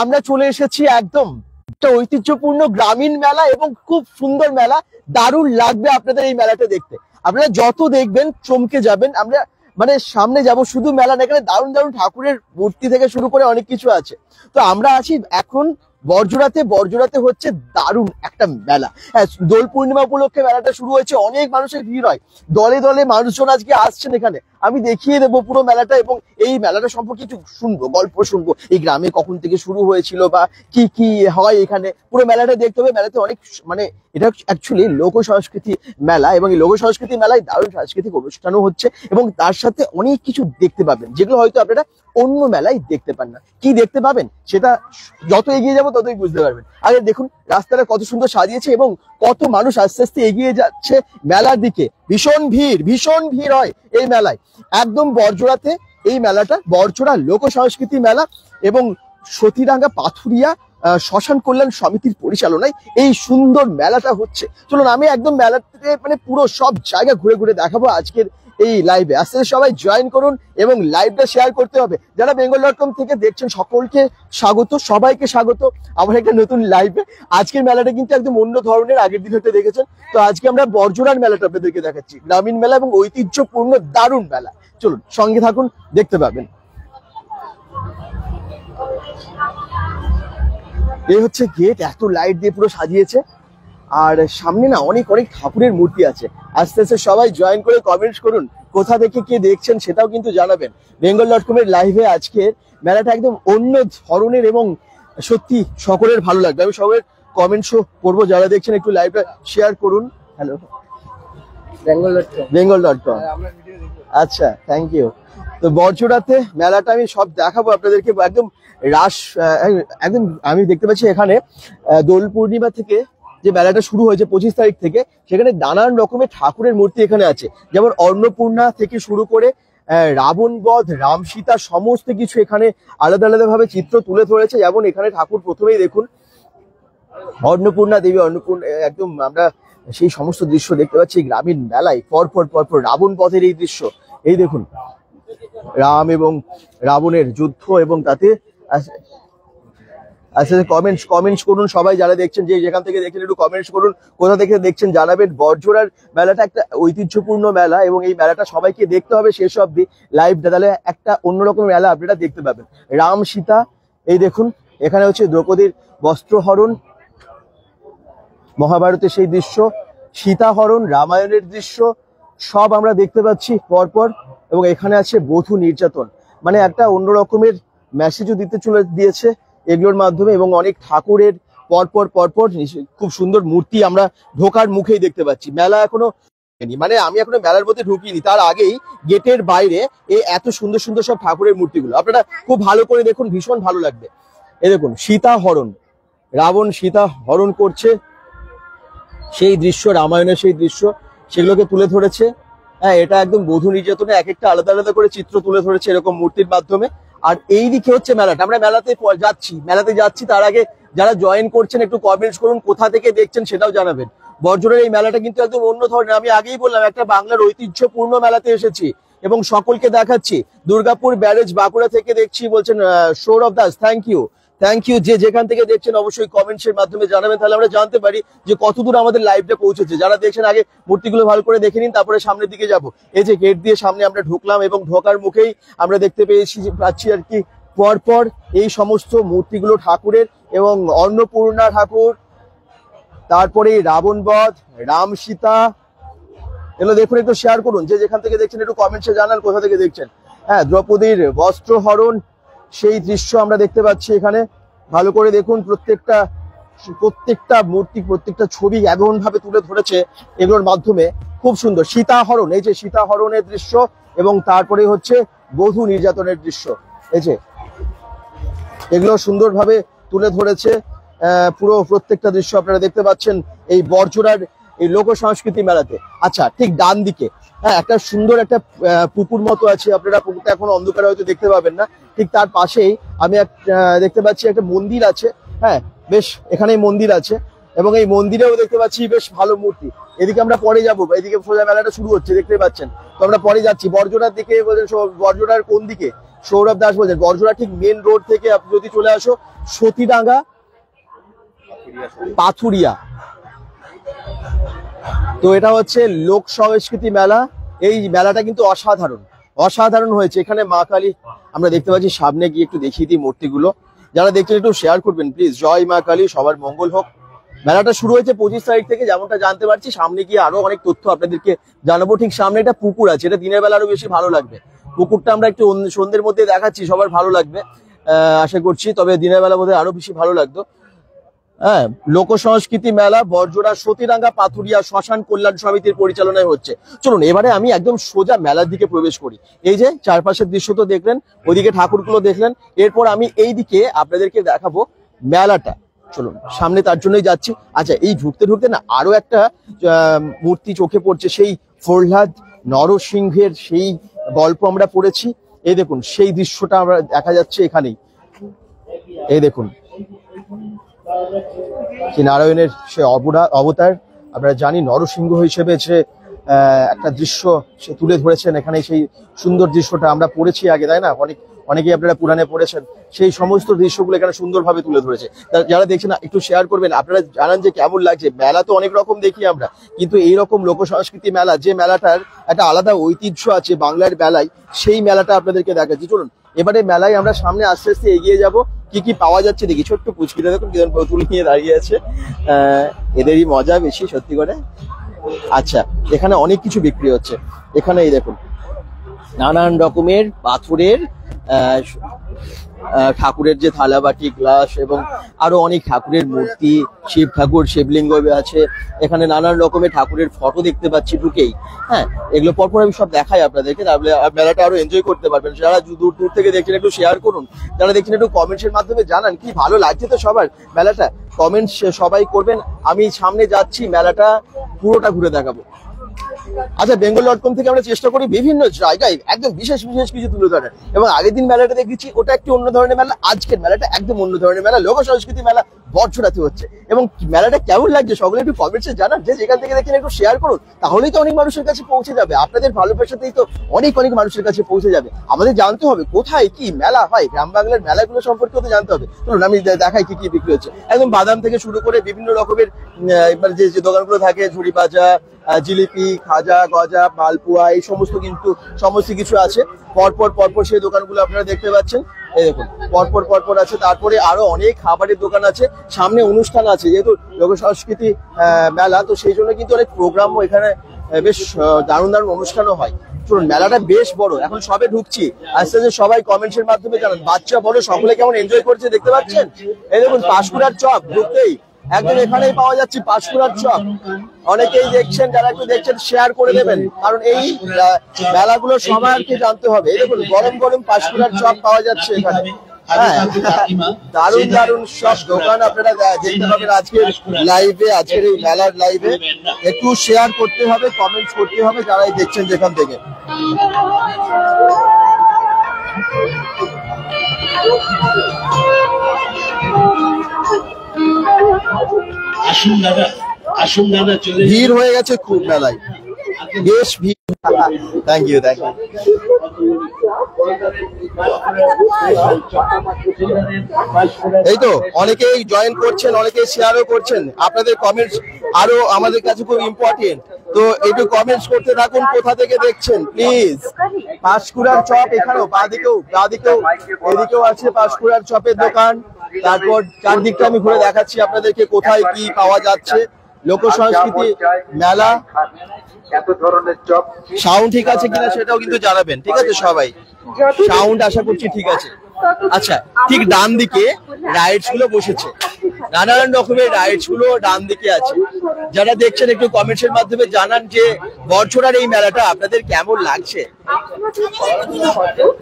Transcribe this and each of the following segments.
আমরা চলে এসেছি একদম একটা ঐতিহ্যপূর্ণ গ্রামীণ মেলা এবং খুব সুন্দর মেলা। দারুণ লাগবে আপনাদের এই মেলাটা দেখতে। আপনারা যত দেখবেন চমকে যাবেন। আমরা মানে সামনে যাব, শুধু মেলা না, এখানে দারুণ দারুণ ঠাকুরের মূর্তি থেকে শুরু করে অনেক কিছু আছে। তো আমরা আছি এখন বড়জোড়াতে। বড়জোড়াতে হচ্ছে দারুণ একটা মেলা। হ্যাঁ, দোল পূর্ণিমা উপলক্ষে মেলাটা শুরু হয়েছে, অনেক মানুষের ভিড় হয়, দলে দলে মানুষজন আজকে আসছেন এখানে। আমি দেখিয়ে দেবো পুরো মেলাটা এবং এই মেলাটা সম্পর্কে কিছু শুনবো, গল্প শুনবো, এই গ্রামে কখন থেকে শুরু হয়েছিল বা কি কি হয় এখানে। পুরো মেলাটা দেখতে হবে। মেলাতে অনেক মানে এটা অ্যাকচুয়ালি লোক সংস্কৃতি মেলা এবং এই লোক সংস্কৃতি মেলায় দারুণ সাংস্কৃতিক অনুষ্ঠানও হচ্ছে এবং তার সাথে অনেক কিছু দেখতে পাবেন যেগুলো হয়তো আপনারা অন্য মেলায় দেখতে পান না। কি দেখতে পাবেন সেটা যত এগিয়ে যাবো ততই বুঝতে পারবেন। আগে দেখুন রাস্তাটা কত সুন্দর সাজিয়েছে এবং কত মানুষ আস্তে আস্তে এগিয়ে যাচ্ছে মেলার দিকে। ভীষণ ভিড় হয় এই মেলায়। একদম বড়জোড়াতে এই মেলাটা, বড়জোড়া লোক সংস্কৃতি মেলা এবং সতীরাঙ্গা পাথুরিয়া শ্মশান কল্যাণ সমিতির পরিচালনায় এই সুন্দর মেলাটা হচ্ছে। চলুন আমি একদম মেলাতে মানে পুরো সব জায়গা ঘুরে ঘুরে দেখাবো আজকের এই লাইভে। আস্তে সবাই জয়েন করুন এবং লাইভটা শেয়ার করতে হবে। যারা bengal.com থেকে দেখছেন সকলকে স্বাগত, সবাইকে স্বাগত আমার একটা নতুন লাইভে। আজকের মেলাটা কিন্তু একদম অন্য ধরনের, আগের দিন হতে দেখেছেন। তো আজকে আমরা বড়জোড়ার মেলাটা আপনাদেরকে দেখাচ্ছি, গ্রামীণ মেলা এবং ঐতিহ্যপূর্ণ দারুণ মেলা। চলুন সঙ্গে থাকুন, দেখতে পাবেন। এই হচ্ছে গেট, এত লাইট দিয়ে পুরো সাজিয়েছে আর সামনে না অনেক অনেক ঠাকুরের মূর্তি আছে। আস্তে আস্তে সবাই জয়েন করে কমেন্টস করুন, কোথা থেকে কে দেখছেন সেটাও কিন্তু জানাবেন। bengal.com এর লাইভে আজকের মেলাটা একদম অন্য ধরনের এবং সত্যি সকলের ভালো লাগবে। আমি সকলের কমেন্টসও করবো, যারা দেখছেন একটু লাইভটা শেয়ার করুন। হ্যালো bengal.com, আচ্ছা থ্যাংক ইউ। তো বড়জোড়াতে মেলাটা আমি সব দেখাবো আপনাদেরকে একদম একদম। আমি দেখতে পাচ্ছি এখানে দোল পূর্ণিমা থেকে যে মেলাটা শুরু হয়েছে 25 তারিখ থেকে, সেখানে নানান রকমের ঠাকুরের মূর্তি এখানে আছে। যেমন অন্নপূর্ণা থেকে শুরু করে রাবণ বধ, রাম সীতা, সমস্ত কিছু এখানে আলাদা আলাদা ভাবে চিত্র তুলে ধরেছে। যেমন এখানে ঠাকুর প্রথমেই দেখুন অন্নপূর্ণা দেবী, অন্নপূর্ণা একদম আমরা সেই সমস্ত দৃশ্য দেখতে পাচ্ছি গ্রামীণ মেলায়। পরপর রাবণ বধের এই দৃশ্য, এই দেখুন রাম এবং রাবণের যুদ্ধ এবং তাতে আচ্ছা কমেন্টস করুন সবাই, যারা দেখছেন, যে যেখান থেকে দেখছেন একটু কমেন্টস করুন, কোথা থেকে দেখছেন জানাবেন। বড়জোড়ার মেলাটা একটা ঐতিহ্যপূর্ণ মেলা এবং এই মেলাটা সবাইকে দেখতে হবে শেষ অবধি লাইভটা, তাহলে একটা অন্যরকম মেলা আপনারা দেখতে পাবেন। রাম সীতা, এই দেখুন এখানে হচ্ছে দ্রৌপদীর বস্ত্রহরণ, মহাভারতের সেই দৃশ্য, সীতাহরণ, রামায়ণের দৃশ্য সব আমরা দেখতে পাচ্ছি পরপর। এবং এখানে আছে বধূ নির্যাতন, মানে একটা অন্য রকমের মেসেজও দিয়েছে এগুলোর মাধ্যমে। এবং অনেক ঠাকুরের পরপর খুব সুন্দর মূর্তি আমরা ঢোকার মুখেই দেখতে পাচ্ছি। মেলা এখনো মানে আমি এখনো মেলার মধ্যে ঢুকিনি, তার আগেই গেটের বাইরে এই এত সুন্দর সুন্দর সব ঠাকুরের মূর্তিগুলো আপনারা খুব ভালো করে দেখুন, ভীষণ ভালো লাগবে। এই দেখুন সীতাহরণ, রাবণ সীতা হরণ করছে সেই দৃশ্য, রামায়ণের সেই দৃশ্য, সেগুলোকে তুলে ধরেছে। হ্যাঁ, এটা একদম বধূ নির্যাতনে এক একটা আলাদা আলাদা করে চিত্র তুলে ধরেছে এরকম মূর্তির মাধ্যমে। আর এই দিকে হচ্ছে মেলাটা, আমরা মেলাতে যাচ্ছি। তার আগে যারা জয়েন করছেন একটু কমেন্টস করুন, কোথা থেকে দেখছেন সেটাও জানাবেন। বড়জোড়ার এই মেলাটা কিন্তু একদম অন্য ধরনের। আমি আগেই বললাম একটা বাংলার ঐতিহ্যপূর্ণ মেলাতে এসেছি এবং সকলকে দেখাচ্ছি। দুর্গাপুর ব্যারেজ বাঁকুড়া থেকে দেখছি বলছেন সৌরভ দাস, থ্যাংক ইউ। যে যেখান থেকে দেখছেন অবশ্যই কমেন্টসের মাধ্যমে জানাবেন, তাহলে আমরা জানতে পারি যে কতদূর আমাদের লাইভটা পৌঁছেছে। যারা দেখছেন আগে মূর্তিগুলো ভালো করে দেখে নিন, তারপরে সামনের দিকে যাব। এই যে গেট দিয়ে সামনে আমরা ঢুকলাম এবং ঢোকার মুখেই আমরা দেখতে পাচ্ছি আর কি পরপর এই সমস্ত মূর্তিগুলো ঠাকুরের। এবং অন্নপূর্ণা ঠাকুর, তারপরে রাবণ বধ, রাম সীতা, এগুলো দেখুন, একটু শেয়ার করুন। যে যেখান থেকে দেখছেন একটু কমেন্টসে জানান কোথা থেকে দেখছেন। হ্যাঁ, দ্রৌপদীর বস্ত্রহরণ সেই দৃশ্য আমরা দেখতে পাচ্ছি এখানে। ভালো করে দেখুন, প্রত্যেকটা মূর্তি, প্রত্যেকটা ছবি এমন ভাবে তুলে ধরেছে এগুলোর মাধ্যমে, খুব সুন্দর। সীতাহরণ, এই যে সীতাহরণের দৃশ্য এবং তারপরে হচ্ছে বধূ নির্যাতনের দৃশ্য, এই যে এগুলো সুন্দরভাবে তুলে ধরেছে পুরো প্রত্যেকটা দৃশ্য আপনারা দেখতে পাচ্ছেন এই বড়জোড়ার এই লোক সংস্কৃতি মেলাতে। আচ্ছা, ঠিক ডান দিকে হ্যাঁ একটা সুন্দর একটা পুকুর মতো আছে, আপনারা পুকুরটা এখন অন্ধকারে হয়তো দেখতে পাবেন না। ঠিক তার পাশেই আমি দেখতে পাচ্ছি একটা মন্দির আছে। হ্যাঁ, বেশ এখানেই মন্দির আছে এবং এই মন্দিরেও দেখতে পাচ্ছি বেশ ভালো মূর্তি। এদিকে আমরা পরে যাবো, এদিকে সোজা মেলাটা শুরু হচ্ছে দেখতে পাচ্ছেন। তো আমরা পরে যাচ্ছি বড়জোড়ার দিকে। বড়জোড়ার কোন দিকে সৌরভ দাস বলছেন বরজোড়া ঠিক মেন রোড থেকে আপনি যদি চলে আসো সতীডাঙ্গা পাথুরিয়া, তো এটা হচ্ছে লোক সংস্কৃতি মেলা। এই মেলাটা কিন্তু অসাধারণ হয়েছে। এখানে মা কালী আমরা দেখতে পাচ্ছি, সামনে গিয়ে একটু দেখিয়ে দিই মূর্তিগুলো, যারা দেখছেন একটু শেয়ার করবেন প্লিজ। জয় মা কালী, সবার মঙ্গল হোক। মেলাটা শুরু হয়েছে 25 তারিখ থেকে, যেমনটা জানতে পারছি। সামনে গিয়ে আরো অনেক তথ্য আপনাদেরকে জানাবো। ঠিক সামনে একটা পুকুর আছে, এটা দিনের বেলা আরো বেশি ভালো লাগবে। পুকুরটা আমরা একটু সন্ধ্যের মধ্যে দেখাচ্ছি, সবার ভালো লাগবে আশা করছি, তবে দিনের বেলা বোধহয় আরো বেশি ভালো লাগতো। হ্যাঁ, লোক সংস্কৃতি মেলা বরজোড়া সতীডাঙ্গা পাথুরিয়া শ্মশান কল্যাণ সমিতির পরিচালনায় হচ্ছে। চলুন এবারে আমি একদম সোজা মেলার দিকে প্রবেশ করি। এই যে চারপাশের দৃশ্য তো দেখলেন, ওইদিকে ঠাকুরগুলো দেখলেন, এরপর আমি এই দিকে আপনাদেরকে দেখাবো মেলাটা। চলুন সামনে তার জন্যই যাচ্ছি। আচ্ছা, এই ঢুকতে ঢুকতে না আরো একটা মূর্তি চোখে পড়ছে, সেই প্রহ্লাদ নরসিংহের সেই গল্প আমরা পড়েছি। এই দেখুন সেই দৃশ্যটা আমরা দেখা যাচ্ছে এখানেই। এই দেখুন কি নারায়ণের সে অবতার, আমরা জানি নরসিংহ হিসেবে যে একটা দৃশ্য সে তুলে ধরেছেন এখানে। সেই সুন্দর দৃশ্যটা আমরা পড়েছি আগে, তাই না? অনেকেই আপনারা পুরাণে পড়েছেন, সেই সমস্ত দৃশ্যগুলো এখানে সুন্দরভাবে তুলে ধরেছে। যারা দেখছেন একটু শেয়ার করবেন, আপনারা জানান যে কেমন লাগছে। মেলা তো অনেক রকম দেখি আমরা, কিন্তু এইরকম লোক সংস্কৃতি মেলা, যে মেলাটার একটা আলাদা ঐতিহ্য আছে বাংলার মেলায়, সেই মেলাটা আপনাদেরকে দেখাচ্ছি। চলুন এবারে মেলায় আমরা সামনে আস্তে আস্তে এগিয়ে যাব। কি কি পাওয়া যাচ্ছে দেখি। ছোট্ট পুচকিটা দেখুন কিরকম পুতুল নিয়ে দাঁড়িয়ে আছে, এদেরই মজা বেশি সত্যি করে। আচ্ছা, এখানে অনেক কিছু বিক্রি হচ্ছে। এখানে এই দেখুন নানান রকমের পাথরের ঠাকুরের যে থালা বাটি গ্লাস এবং আরো অনেক ঠাকুরের মূর্তি, শিব ঠাকুর শিবলিঙ্গ আছে। এখানে নানান রকমের ঠাকুরের ফটো দেখতে পাচ্ছি ঢুকেই। হ্যাঁ, এগুলো পরপর আমি সব দেখাই আপনাদেরকে, তাহলে মেলাটা আরো এনজয় করতে পারবেন। যারা দূর দূর থেকে দেখছেন একটু শেয়ার করুন, যারা দেখছেন একটু কমেন্টসের মাধ্যমে জানান কি ভালো লাগছে তো সবার মেলাটা। কমেন্টস সবাই করবেন। আমি সামনে যাচ্ছি, মেলাটা পুরোটা ঘুরে দেখাবো। আচ্ছা, bengal.com থেকে আমরা চেষ্টা করি বিভিন্ন জায়গায় একদম বিশেষ কিছু তুলে ধরার। এবং আগের দিন মেলাটা দেখেছি, ওটা একটু অন্য ধরনের মেলা। আজকের মেলাটা একদম অন্য ধরনের মেলা, লোক সংস্কৃতি মেলা বরজোড়াতে হচ্ছে। এবং মেলাটা কেমন লাগছে সকলে একটু কমেন্টসে জানান। যে যেখান থেকে দেখেন একটু শেয়ার করুন, তাহলেই তো অনেক মানুষের কাছে পৌঁছে যাবে। আপনাদের ভালোবাসাতেই তো অনেক মানুষের কাছে পৌঁছে যাবে। আমাদের জানতে হবে কোথায় কি মেলা হয়, গ্রাম বাংলার মেলাগুলো সম্পর্কে তো জানতে হবে। চলুন আমি দেখাই কি কি বিক্রি হচ্ছে। একদম বাদাম থেকে শুরু করে বিভিন্ন রকমের যে দোকানগুলো থাকে, ঝুড়ি ভাজা, জিলিপি, খাজা, গজা, মালপুয়া, এই সমস্ত কিন্তু সমস্ত কিছু আছে। পরপর সেই দোকানগুলো আপনারা দেখতে পাচ্ছেন। এই দেখুন পরপর আছে। তারপরে আরো অনেক খাবারের দোকান আছে। সামনে অনুষ্ঠান আছে, যেহেতু লোক সংস্কৃতি মেলা, তো সেই জন্য কিন্তু অনেক প্রোগ্রামও এখানে, বেশ দারুণ অনুষ্ঠানও হয়। চলুন মেলাটা বেশ বড়, এখন সবে ঢুকছি। আস্তে আস্তে সবাই কমেন্টসের মাধ্যমে জানান বাচ্চা বড় সকলে কেমন এনজয় করছে দেখতে পাচ্ছেন। এই দেখুন পাঁশকুড়ার চপ ঢুকতেই একদম এখানেই পাওয়া যাচ্ছে পাঁশকুড়ার চপ। অনেকেই দেখছেন, যারা একটু দেখছেন শেয়ার করে দেবেন, কারণ এই মেলাগুলো সবাইকে জানতে হবে। এই দেখুন গরম পাঁশকুড়ার চপ পাওয়া যাচ্ছে এখানে। হ্যাঁ, দারুণ সব দোকান আপনারা দেখতে পাবেন আজকের লাইভে, আজকের এই মেলার লাইভে। একটু শেয়ার করতে হবে, কমেন্টস করতে হবে যারাই দেখছেন যেখান থেকে। আসুন দাদা, ভিড় হয়ে গেছে খুব মেলায়, বেশ ভিড়। Thank you. এই তো অনেকেই জয়েন করছেন, অনেকেই শেয়ারও করছেন। আপনাদের কমেন্টস আরো আমাদের কাছে খুব ইম্পর্টেন্ট, তো একটু কমেন্টস করতে থাকুন। কোথা থেকে দেখছেন প্লিজ। পাঁশকুড়ার চপ এখানেও, বাঁদিকেও এদিকেও আছে পাঁশকুড়ার চপের দোকান। তারপর চারদিকটা আমি ঘুরে দেখাচ্ছি আপনাদেরকে কোথায় কি পাওয়া যাচ্ছে। লোক সংস্কৃতি মেলা, এত ধরনের চপ। সাউন্ড ঠিক আছে কিনা সেটাও কিন্তু জানাবেন, ঠিক আছে সবাই? সাউন্ড আশা করছি ঠিক আছে। আচ্ছা, ঠিক ডান দিকে রাইডস গুলো বসেছে, নানান রকমের রাইডস গুলো ডান দিকে আছে। যারা দেখছেন একটু কমেন্টস এর মাধ্যমে জানান যে বরজোড়ার এই মেলাটা আপনাদের কেমন লাগছে।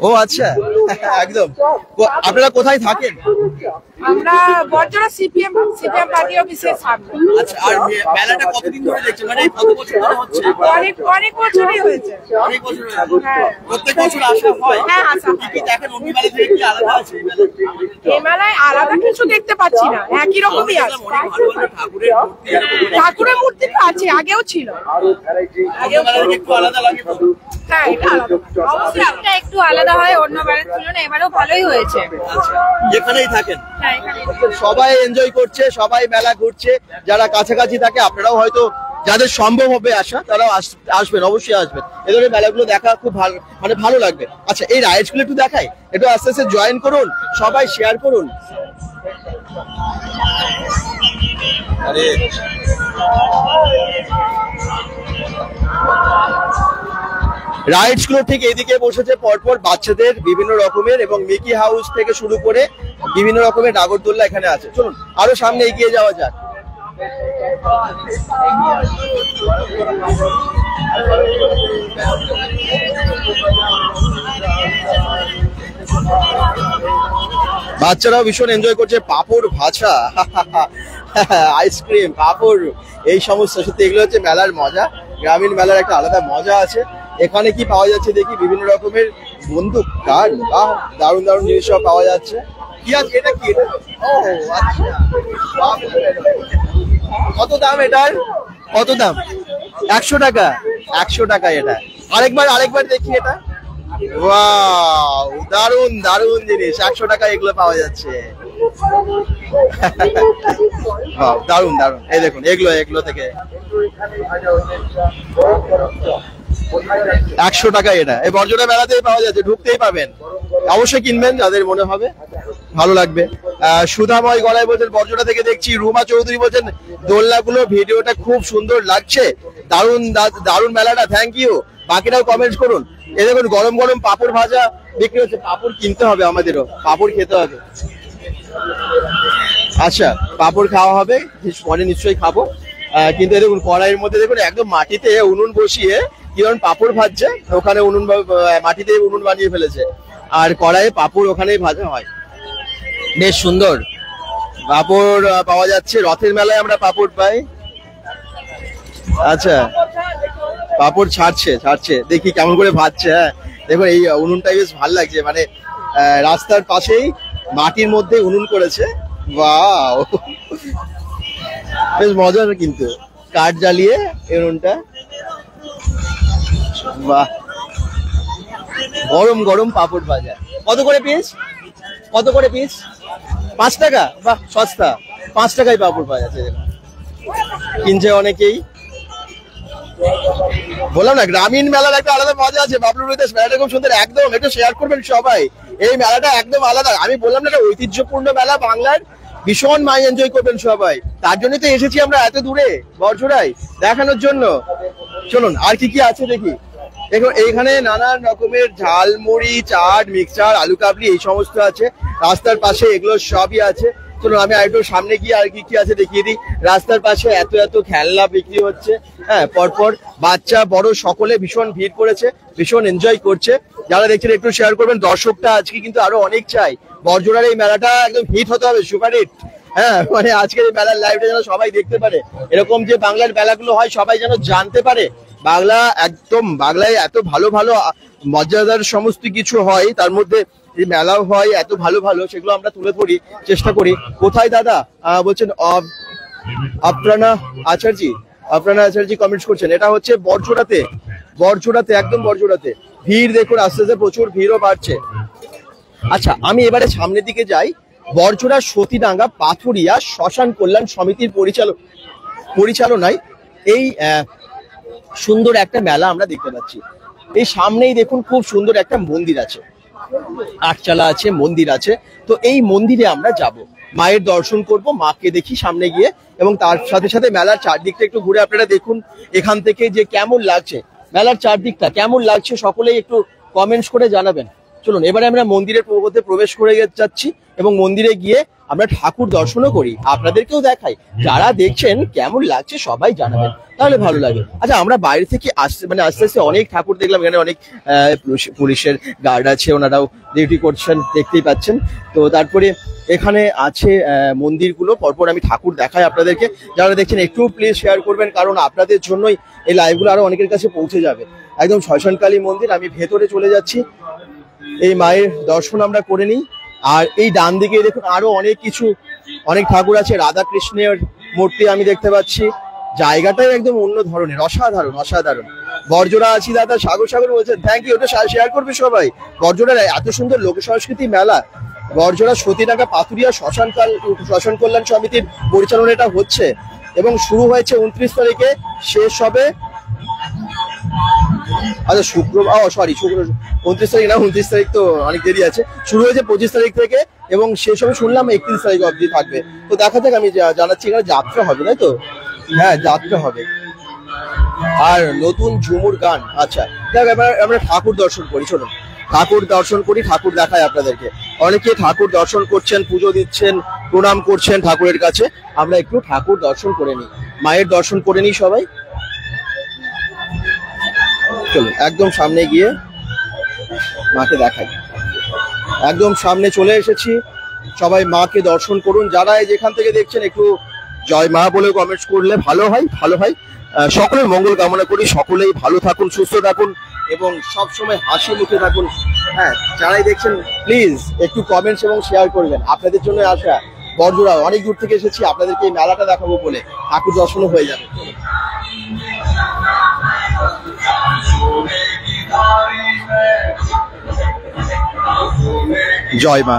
ও আচ্ছা, একদম। আপনারা কোথায় থাকেন? আমরা বরজোড়া সিপিএম পার্টি অফিসের সামনে। আচ্ছা, আর মেলাটা কতদিন ধরে দেখছেন, মানে কত বছর ধরে হচ্ছে? অনেক বছরই হয়েছে। অনেক বছর হয়েছে। হ্যাঁ, প্রত্যেক বছর আসা হয়। হ্যাঁ, আসা হয়। কি দেখেন অন্য মেলা থেকে কি আলাদা আছে? এই মেলায় আলাদা কিছু দেখতে পাচ্ছি না, একই রকমই আছে। ঠাকুরের মূর্তি তো আছে, আগেও ছিল। আগেও একটু আলাদা লাগে তো। হ্যাঁ এটা আলাদা অবশ্যই এটা একটু আলাদা হয় অন্য বারের তুলনায় এবারেও ভালোই হয়েছে যেখানেই থাকেন হ্যাঁ এখানে সবাই এনজয় করছে, সবাই মেলা ঘুরছে, যারা কাছাকাছি থাকে আপনারাও হয়তো যাদের সম্ভব হবে আসা তারাও আসবেন, অবশ্যই আসবেন। এই ধরনের মেলাগুলো দেখা খুব ভালো, মানে ভালো লাগবে। আচ্ছা এই রাইডস গুলো একটু দেখাই, একটু আস্তে আস্তে জয়েন করুন, সবাই শেয়ার করুন। আরে রাইডস গুলো ঠিক এদিকে বসেছে পরপর বাচ্চাদের বিভিন্ন রকমের, এবং মিকি হাউস থেকে শুরু করে বিভিন্ন রকমের নাগরদোল্লা এখানে আছে। চলুন আরো সামনে এগিয়ে যাওয়া যাক। বাচ্চারাও ভীষণ এনজয় করছে, পাপড় ভাজা, আইসক্রিম, পাপড়, এই সমস্ত, সত্যি এগুলো হচ্ছে মেলার মজা। গ্রামীণ মেলার একটা আলাদা মজা আছে। এখানে কি পাওয়া যাচ্ছে দেখি, বিভিন্ন রকমের বন্দুক, গান, বাহ, দারুণ দারুণ জিনিস সব পাওয়া যাচ্ছে। কি আছে এটা, কি এটা? ও আচ্ছা, কত দাম এটার? কত দাম? 100 টাকা। 100 টাকা এটা। আরেকবার দেখি এটা। ওয়াও, দারুণ দারুণ জিনিস, 100 টাকা এগুলো পাওয়া যাচ্ছে। দারুণ দারুণ, এই দেখুন এগুলো থেকে 100 টাকা এটা। এই বর্জনা মেলাতেই পাওয়া যাচ্ছে, ঢুকতেই পাবেন, অবশ্যই কিনবেন যাদের মনে হবে, ভালো লাগবে। সুধাময় গলায় বলছেন বর্জনা থেকে দেখছি। রুমা চৌধুরী বলছেন দোলনাগুলো ভিডিওটা খুব সুন্দর লাগছে, দারুণ দারুণ মেলাটা, থ্যাংক ইউ। বাকিরাও কমেন্টস করুন। এই দেখুন গরম গরম পাপড় ভাজা বিক্রি হচ্ছে, পাপড় কিনতে হবে, আমাদেরও পাপড় খেতে হবে। আচ্ছা পাপড় খাওয়া হবে পরে, নিশ্চয়ই খাবো। কিন্তু দেখুন কড়াইয়ের মধ্যে দেখুন একদম মাটিতে উনুন বসিয়ে কিরকম পাপড় ভাজছে, ওখানে উনুন, মাটিতে উনুন বানিয়ে ফেলেছে, আর কড়াইয়ে পাপড় ওখানেই ভাজা হয়, বেশ সুন্দর। পাপড় পাওয়া যাচ্ছে, রথের মেলায় আমরা পাপড় পাই। আচ্ছা পাপড় ছাড়ছে, দেখি কেমন করে ভাজছে। হ্যাঁ দেখুন এই উনুনটাই বেশ ভালো লাগছে, মানে রাস্তার পাশেই মাটির মধ্যে উনুন করেছে, বাহ, বেশ মজার। কিন্তু কাঠ জ্বালিয়ে উনুনটা, বাহ, গরম গরম পাপড় ভাজা। কত করে পিস? কত করে পিস? 5 টাকা। বাহ, সস্তা, 5 টাকায় পাপড় পাওয়া যাচ্ছে, কিনছে অনেকেই। বললাম না গ্রামীণ মেলার একটা আলাদা মজা আছে। বাবলু বিদেশ মেলাটা খুব সুন্দর, একদম একটু শেয়ার করবেন সবাই। এই মেলাটা একদম আলাদা, আমি বললাম না, একটা ঐতিহ্যপূর্ণ মেলা বাংলার, ভীষণ মাই এনজয় করবেন সবাই। তার জন্যই তো এসেছি আমরা এত দূরে বরজোড়ায় দেখানোর জন্য। চলুন আর কি কি আছে দেখি। দেখুন এইখানে নানান রকমের ঝালমুড়ি, চাট, মিক্সচার, আলু কাবলি, এই সমস্ত আছে রাস্তার পাশে, এগুলো সবই আছে। চলুন আমি আরেকটু সামনে গিয়ে আর কি কি আছে দেখিয়ে দিই। রাস্তার পাশে এত এত খেলনা বিক্রি হচ্ছে, হ্যাঁ, পরপর বাচ্চা বড় সকলে ভীষণ ভিড় করেছে, ভীষণ এনজয় করছে। যারা দেখছেন একটু শেয়ার করবেন। দর্শকটা আজকে কিন্তু আরো অনেক চাই, বরজোড়ার এই মেলাটা একদম হিট হতে হবে, সুপার হিট। হ্যাঁ মানে আজকের এই মেলার লাইভটা যেন সবাই দেখতে পারে, এরকম যে বাংলার মেলাগুলো হয় সবাই যেন জানতে পারে। বাংলা একদম, বাংলায় এত ভালো ভালো মজাদার সমস্ত কিছু হয়, তার মধ্যে এই মেলাও হয় এত ভালো ভালো, সেগুলো আমরা তুলে ধরি, চেষ্টা করি। কোথায় দাদা? বলছেন আপ্রানা আচার্য কমেন্টস করছেন। এটা হচ্ছে বরজোড়াতে, একদম বরজোড়াতে। ভিড় দেখুন আস্তে আস্তে প্রচুর ভিড়ও বাড়ছে। আচ্ছা আমি এবারে সামনের দিকে যাই। বরজোড়া সতীডাঙ্গা পাথুরিয়া শ্মশান কল্যাণ সমিতির পরিচালনায় এই সুন্দর একটা মেলা আমরা দেখতে পাচ্ছি। এই সামনেই দেখুন খুব সুন্দর একটা মন্দির আছে, আটচালা আছে, মন্দির আছে। তো এই মন্দিরে আমরা যাব, মায়ের দর্শন করব, মাকে দেখি সামনে গিয়ে, এবং তার সাথে সাথে মেলার চারদিকটা একটু ঘুরে আপনারা দেখুন এখান থেকে যে কেমন লাগছে, মেলার চারদিকটা কেমন লাগছে সকলেই একটু কমেন্টস করে জানাবেন। চলুন এবারে আমরা মন্দিরের মধ্যে প্রবেশ করে যাচ্ছি, এবং মন্দিরে গিয়ে আমরা ঠাকুর দর্শনও করি, আপনাদেরকেও দেখাই। যারা দেখছেন কেমন লাগছে সবাই জানাবেন, তাহলে ভালো লাগে। আচ্ছা আমরা বাইরে থেকে আস্তে আস্তে অনেক ঠাকুর দেখলাম, এখানে অনেক পুলিশের গার্ড আছে, ওনারাও ডিউটি করছেন, দেখতেই পাচ্ছেন। তো তারপরে এখানে আছে মন্দিরগুলো, পরপর আমি ঠাকুর দেখাই আপনাদেরকে। যারা দেখছেন একটু প্লিজ শেয়ার করবেন, কারণ আপনাদের জন্যই এই লাইভগুলো আরো অনেকের কাছে পৌঁছে যাবে। একদম শ্মশানকালী মন্দির, আমি ভেতরে চলে যাচ্ছি, এই মায়ের দর্শন আমরা করে নিই। আর এই ডান দিকে দেখুন আরো অনেক ঠাকুর আছে, রাধা কৃষ্ণের মূর্তি আমি দেখতে পাচ্ছি, জায়গাটাই একদম অন্য ধরনের, অসাধারণ অসাধারণ। বর্জরা আছি দাদা, সাগর সাগর বলছেন থ্যাংক ইউ, ওটা শেয়ার করবে সবাই। বর্জরার এত সুন্দর লোক সংস্কৃতি মেলা, বর্জরা সতীডাঙ্গা পাথুরিয়া শ্মশান কল্যাণ সমিতির পরিচালনা এটা হচ্ছে এবং শুরু হয়েছে 29 তারিখে, শেষ হবে আচ্ছা শুক্রবার, 29 তারিখ না, 29 তারিখ তো অনেক দেরি আছে। শুরু হয়েছে 25 তারিখ থেকে এবং শেষ হবে শুনলাম 31 তারিখ অবধি থাকবে। তো দেখা যাক, আমি জানাচ্ছি এখানে যাত্রা হবে, তাই তো? হ্যাঁ যাত্রা হবে আর নতুন ঝুমুর গান। আচ্ছা দেখ, এবার আমরা ঠাকুর দর্শন করি, চলুন ঠাকুর দর্শন করি, ঠাকুর দেখায় আপনাদেরকে। অনেকে ঠাকুর দর্শন করছেন, পুজো দিচ্ছেন, প্রণাম করছেন ঠাকুরের কাছে। আমরা একটু ঠাকুর দর্শন করে নিই, মায়ের দর্শন করে নিই সবাই। চলুন একদম সামনে গিয়ে মাকে দেখাই, একদম সামনে চলে এসেছি। সবাই মাকে দর্শন করুন, যারা যেখান থেকে দেখছেন একটু জয় মা বলে কমেন্টস করলে ভালো হয়, ভালো হয়। সকলের মঙ্গল কামনা করি, সকলেই ভালো থাকুন, সুস্থ থাকুন এবং সব সময় হাসি মুখে থাকুন। হ্যাঁ যারাই দেখছেন প্লিজ একটু কমেন্টস এবং শেয়ার করবেন, আপনাদের জন্য আসা। বর্জরা অনেক দূর থেকে এসেছি আপনাদেরকে এই মেলাটা দেখাবো বলে, ঠাকুর দর্শনও হয়ে যাবে। জয় মা।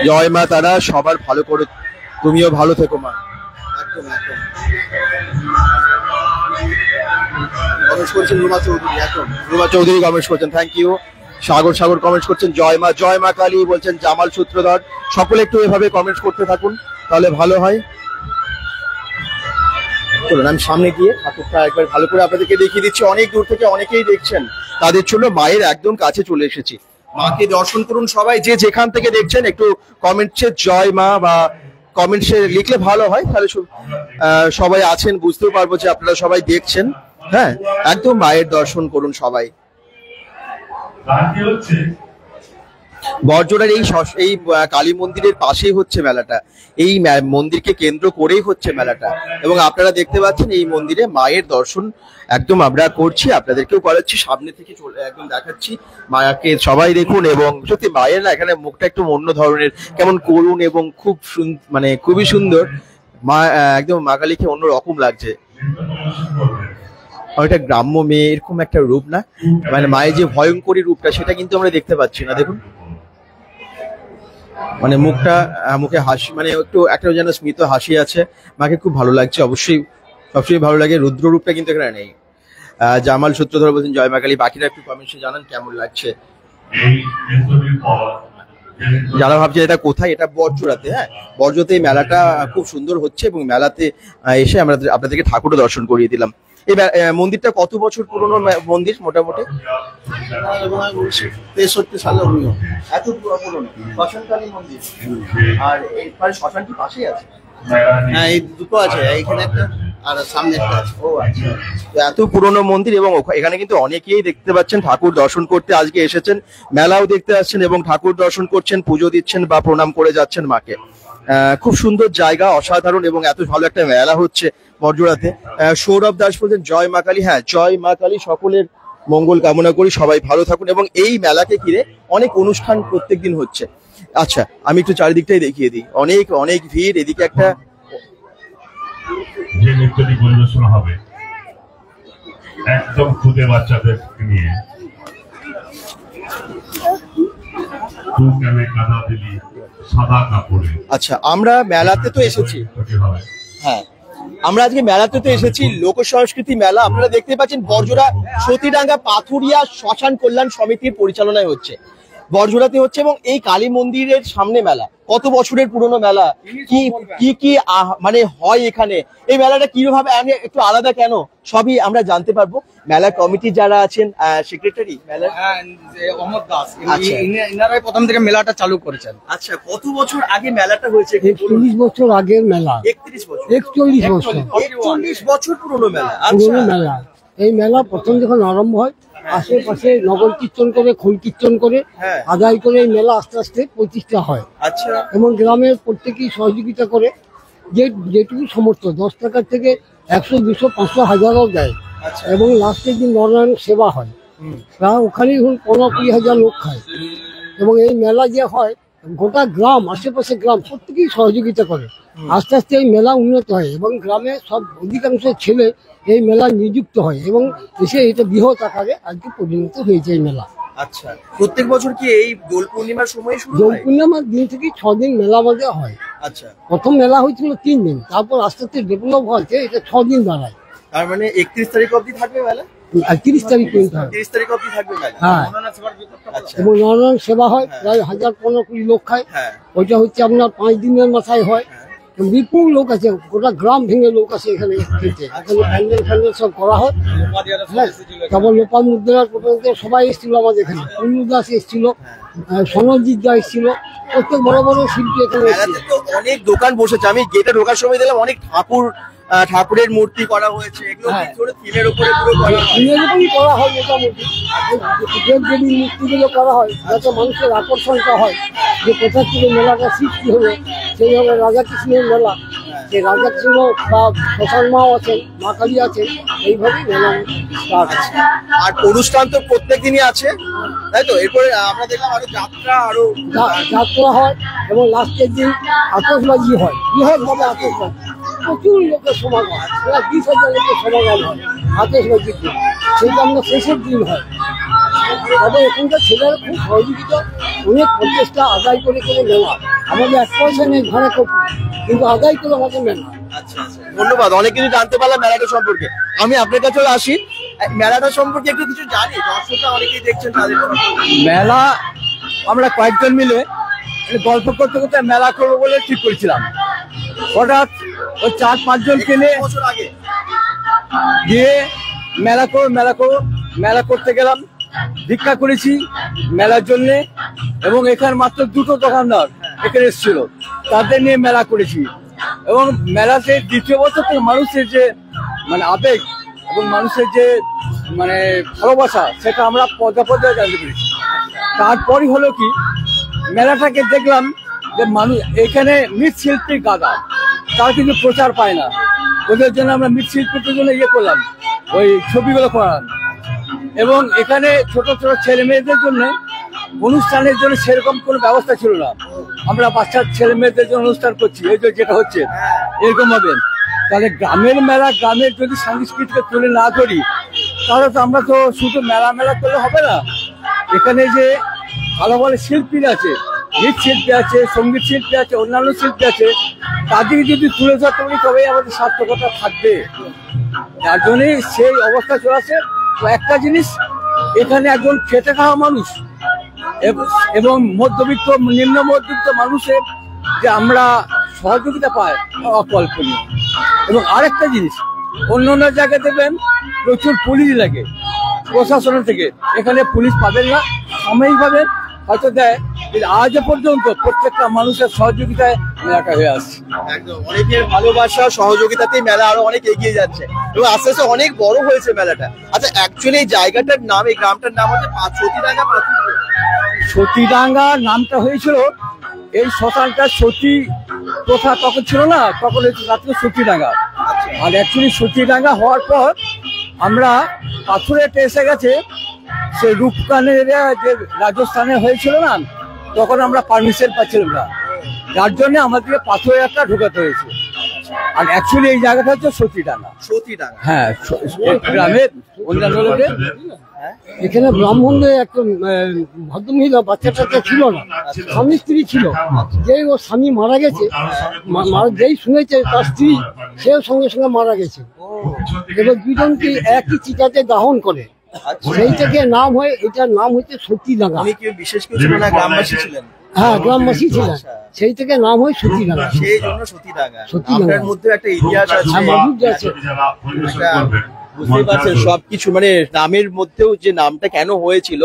জয় মা তারা, সবার ভালো করো, তুমিও ভালো থেকো মা। একদম একদম কমেন্টস করছেন রুমা চৌধুরী, একদম রুমা চৌধুরী কমেন্টস করছেন, থ্যাংক ইউ। সাগর কমেন্টস করছেন জয় মা কালী বলছেন, জামাল সূত্রধর। সকলে একটু এভাবে কমেন্টস করতে থাকুন, তাহলে ভালো হয়। চলুন আমি সামনে গিয়ে ঠাকুরটা একবার ভালো করে আপনাদেরকে দেখিয়ে দিচ্ছি। অনেক দূর থেকে অনেকেই দেখছেন, তাদের জন্য মায়ের একদম কাছে চলে এসেছি। মাকে দর্শন করুন সবাই, যে যেখান থেকে দেখছেন একটু কমেন্টসে জয় মা বা কমেন্টসে লিখলে ভালো হয়, তাহলে সবাই আছেন বুঝতেও পারবো যে আপনারা সবাই দেখছেন। হ্যাঁ একদম মায়ের দর্শন করুন সবাই। বর্জরার এই কালী মন্দিরের পাশেই হচ্ছে মেলাটা, এই মন্দিরকে কেন্দ্র করেই হচ্ছে মেলাটা এবং আপনারা দেখতে পাচ্ছেন এই মন্দিরে মায়ের দর্শন একদম আমরা করছি, আপনাদেরকেও করাচ্ছি, সামনে থেকে একদম দেখাচ্ছি মায়াকে। সবাই দেখুন এবং সত্যি মায়ের না এখানে মুখটা একটু অন্য ধরনের, কেমন করুণ এবং খুব মানে খুবই সুন্দর। মা একদম মা কালীকে অন্য রকম লাগছে, অনেকটা গ্রাম্য মেয়ে এরকম একটা রূপ না, মানে মায়ের যে ভয়ঙ্করী রূপটা সেটা কিন্তু আমরা দেখতে পাচ্ছি না। দেখুন মানে মুখে হাসি, মানে একটু একটা যেন স্মিত হাসি আছে, মাকে খুব ভালো লাগছে। অবশ্যই সবসময় ভালো লাগে। রুদ্র রূপটা কিন্তু এখানে নেই। জামাল সূত্রধর বলছেন জয় মা কালী। বাকিরা একটু কমেন্টসে জানান কেমন লাগছে। যারা ভাবছে এটা কোথায়, এটা বর্জরাতে। হ্যাঁ বর্জরাতে এই মেলাটা খুব সুন্দর হচ্ছে এবং মেলাতে এসে আমরা আপনাদেরকে ঠাকুরও দর্শন করিয়ে দিলাম। এই মন্দিরটা কত বছর পুরনো মন্দির মোটামুটি? 63 সালে এত পুরনো শ্মশানকালী মন্দির। আর এই শ্মশানটি পাশেই আছে? হ্যাঁ এই দুটো আছে, এইখানে একটা আর সামনে একটা আছে। ও আচ্ছা, এত পুরনো মন্দির এবং এখানে কিন্তু অনেকেই দেখতে পাচ্ছেন ঠাকুর দর্শন করতে আজকে এসেছেন, মেলাও দেখতে আসছেন এবং ঠাকুর দর্শন করছেন, পুজো দিচ্ছেন বা প্রণাম করে যাচ্ছেন মাকে। খুব সুন্দর জায়গা, অসাধারণ এবং এত ভালো একটা মেলা হচ্ছে বর্জরাতে। সৌরভ দাস বলছেন জয় মা কালী। হ্যাঁ জয় মা কালী, সকলের মঙ্গল কামনা করি, সবাই ভালো থাকুন এবং এই মেলাকে ঘিরে অনেক অনুষ্ঠান প্রত্যেকদিন হচ্ছে। আচ্ছা আমি একটু চারিদিকটাই দেখিয়ে দিই, অনেক অনেক ভিড়। এদিকে একটা যে নৃত্যটি পরিবেশনা হবে একদম খুদে বাচ্চাদের নিয়ে, সাদা কাপড়ে। আচ্ছা আমরা মেলাতে তো এসেছি, হ্যাঁ আমরা আজকে মেলাতে তো এসেছি, লোক সংস্কৃতি মেলা। আপনারা দেখতে পাচ্ছেন বর্জরা সতীডাঙ্গা পাথুরিয়া শ্মশান কল্যাণ সমিতির পরিচালনায় হচ্ছে, বর্জরাতে হচ্ছে এবং এই কালী মন্দিরের সামনে মেলা। কত বছরের পুরনো মেলা, কি কি কি মানে হয় এখানে, এই মেলাটা কিভাবে একটু আলাদা কেন, সবই আমরা জানতে পারবো। মেলা কমিটি যারা আছেন, সেক্রেটারি মেলার অমর দাস, ইনারাই প্রথম থেকে মেলাটা চালু করেছেন। আচ্ছা কত বছর আগে মেলাটা হয়েছে? 41 বছর আগের মেলা। 41 বছর? 41 বছর, 41 বছর পুরনো মেলা। পুরনো মেলা। এই মেলা প্রথম যখন আরম্ভ হয় আশেপাশে নগর কীর্তন করে, খোল কীর্তন করে আদায় করে এই মেলা আস্তে আস্তে প্রতিষ্ঠা হয়। আচ্ছা এবং গ্রামের প্রত্যেকেই সহযোগিতা করে, যেটুকু সমর্থ 10 টাকা থেকে 100, 200, 500, 1000ও দেয়। এবং লাস্টের দিন নরনারায়ণ সেবা হয়, প্রায় ওখানেই 15-20 হাজার লোক খায়। এবং এই মেলা যে হয় গোটা গ্রাম আশেপাশে গ্রাম প্রত্যেকেই সহযোগিতা করে। আস্তে আস্তে এই মেলা উন্নত হয় এবং গ্রামে সব অধিকাংশ ছেলে এই মেলায় নিযুক্ত হয় এবং এসে এটা বৃহৎ আকারে আজকে পরিণত হয়েছে এই মেলা। আচ্ছা, প্রত্যেক বছর কি এই দোল পূর্ণিমার সময় শুরু দোল হয়? পূর্ণিমার দিন থেকে 6 দিন মেলা আমাদের হয়। আচ্ছা, প্রথম মেলা হয়েছিল 3 দিন, তারপর আস্তে আস্তে ডেভেলপ হয়েছে, এটা 6 দিন দাঁড়ায়। তার মানে 31 তারিখ অবধি থাকবে মেলা? আর 30 তারিখ পর্যন্ত হয়। 30 তারিখ অবধি থাকবে মেলা। হ্যাঁ, আচ্ছা, এবং নানান সেবা হয়, প্রায় 1000-15 লোক খায়। হ্যাঁ, ওইটা হচ্ছে আপনার 5 দিনের মাথায় হয়। বিপুল লোক আছে, গোটা গ্রাম ভেঙে লোক আছে এখানে খেতে। এখানে প্যান্ডেল ফ্যান্ডেল সব করা হয়। হ্যাঁ, তারপর লোপাল মুদ্রার পর্যন্ত সবাই এসেছিল আমাদের এখানে। অন্য দাস এসেছিল, সনজিৎ দা এসেছিল, প্রত্যেক বড় বড় শিল্পী এখানে এসেছিল। মেলাতে তো অনেক দোকান বসেছে। আমি গেটে ঢোকার সময় দেখলাম অনেক ঠাকুরের মূর্তি করা হয়েছে। এগুলো হ্যাঁ। থিমের উপরে পুরো করা হয়। এরকমই করা হয় মোটামুটি। দেবদেবীর মূর্তিগুলো করা হয় যাতে মানুষের আকর্ষণটা হয় যে কোথা থেকে মেলাটা সৃষ্টি হলো। সেইভাবে রাধাকৃষ্ণের মেলা, যে রাধাকৃষ্ণ বা শ্মশান মাও আছেন, মা কালী আছেন, এইভাবেই মেলা স্টার্ট আছে। আর অনুষ্ঠান তো প্রত্যেকদিনই আছে, তাই তো? এরপরে আমরা দেখলাম আরো যাত্রা, আরো যাত্রা হয় এবং লাস্টের দিন আতশবাজি হয়, বৃহৎভাবে আতশবাজি, প্রচুর লোকের সমাগম, প্রায় 20,000 লোকের সমাগম হয় আতশবাজির দিন। সেটা আমরা শেষের দিন হয়। তবে এখানকার ছেলেরা খুব সহযোগিতা, অনেক প্রচেষ্টা আদায় করে করে মেলা। আমাদের 1 পয়সা নেই ঘরে কপি, কিন্তু আদায় করে আমাদের মেলা। আচ্ছা, আচ্ছা, ধন্যবাদ। অনেক কিছু জানতে পারলাম মেলাটা সম্পর্কে। আমি আপনার কাছে আসি, মেলাটা সম্পর্কে একটু কিছু জানি, দর্শকরা অনেকেই দেখছেন তাদের কথা বলুন। মেলা আমরা কয়েকজন মিলে গল্প করতে করতে মেলা করবো বলে ঠিক করেছিলাম। হঠাৎ ওই 4-5 জন কিনে বছর আগে গিয়ে মেলা করতে গেলাম। ভিক্ষা করেছি মেলার জন্য এবং এখানে মাত্র 2টো দোকানদার এখানে এসেছিল, তাদের নিয়ে মেলা করেছি। এবং মেলাতে দ্বিতীয় বছর থেকে মানুষের যে মানে আবেগ এবং মানুষের যে মানে ভালোবাসা, সেটা আমরা পর্যায়ে জানতে পেরেছি। তারপরই হলো কি, মেলাটাকে দেখলাম যে মানুষ এখানে মৃৎশিল্পী গাদা, তার কিন্তু প্রচার পায় না। ওদের জন্য আমরা মৃৎশিল্পীদের জন্য করলাম, ওই ছবিগুলো করালাম। এবং এখানে ছোট ছোট ছেলে মেয়েদের জন্য অনুষ্ঠানের জন্য সেরকম কোনো ব্যবস্থা ছিল না। আমরা বাচ্চার ছেলে মেয়েদের জন্য অনুষ্ঠান করছি, এই যে যেটা হচ্ছে এরকম হবে। তাহলে গ্রামের মেলা, গ্রামের যদি সংস্কৃতিকে তুলে না করি, তাহলে তো আমরা তো শুধু মেলা করলে হবে না। এখানে যে ভালো ভালো শিল্পী আছে, গীত শিল্পী আছে, সঙ্গীত শিল্পী আছে, অন্যান্য শিল্পী আছে, তাদেরকে যদি তুলে ধরতে পারি তবেই আমাদের সার্থকতা থাকবে। যার জন্যই সেই অবস্থা চলে আসে। তো একটা জিনিস, এখানে একজন খেটে খাওয়া মানুষ এবং মধ্যবিত্ত, নিম্ন মধ্যবিত্ত মানুষের যে আমরা সহযোগিতা পাই, অকল্পনীয়। এবং আরেকটা জিনিস, অন্য জায়গায় দেখবেন প্রচুর পুলিশ লাগে প্রশাসনের থেকে, এখানে পুলিশ পাবেন না, সাময়িকভাবে হয়তো দেয়, কিন্তু আজও পর্যন্ত প্রত্যেকটা মানুষের সহযোগিতায় মেলাটা হয়ে আসছে। একদম, অনেকের ভালোবাসা সহযোগিতাতেই মেলা আরো অনেক এগিয়ে যাচ্ছে এবং আস্তে আস্তে অনেক বড় হয়েছে মেলাটা। আচ্ছা, অ্যাকচুয়ালি এই জায়গাটার নাম, এই গ্রামটার নাম হচ্ছে সতীডাঙ্গা। সতীডাঙ্গা নামটা হয়েছিল, এই শ্মশানটা সতী প্রথা তখন ছিল না, তখন হয়েছিল সতীডাঙ্গা। আর অ্যাকচুয়ালি সতীডাঙ্গা হওয়ার পর আমরা পাথরেটা এসে গেছে, সে রূপকানের যে রাজস্থানে হয়েছিল না, তখন আমরা পারমিশন পাচ্ছিলাম না, যার জন্য আমাদেরকে পাথরের একটা ঢোকাতে হয়েছে। আর অ্যাকচুয়ালি এই জায়গাটা হচ্ছে সতীডাঙ্গা। হ্যাঁ, গ্রামের অন্যান্য লোকের এখানে ব্রাহ্মণদের একটা ভদ্রমহিলা, বাচ্চাটা ছিল না, স্বামী স্ত্রী ছিল। যেই ওর স্বামী মারা গেছে, যেই শুনেছে তার স্ত্রী, সেও সঙ্গে সঙ্গে মারা গেছে। এবার দুজনকে একই চিতাতে দাহন করে, সেই থেকে নাম হয়, এটার নাম হচ্ছে সতীডাঙ্গা। বিশেষ কিছু না, গ্রামবাসী ছিলেন। হ্যাঁ, গ্রামবাসী ছিলেন, সেই থেকে নাম হয় সতীডাঙ্গা। সেই জন্য সতীডাঙ্গা। সতীডাঙ্গা। আপনার মধ্যে একটা ইতিহাস আছে, মাধুর্য আছে। যারা পরিবেশন করবেন, বুঝতেই পারছেন সবকিছু, মানে নামের মধ্যেও যে নামটা কেন হয়েছিল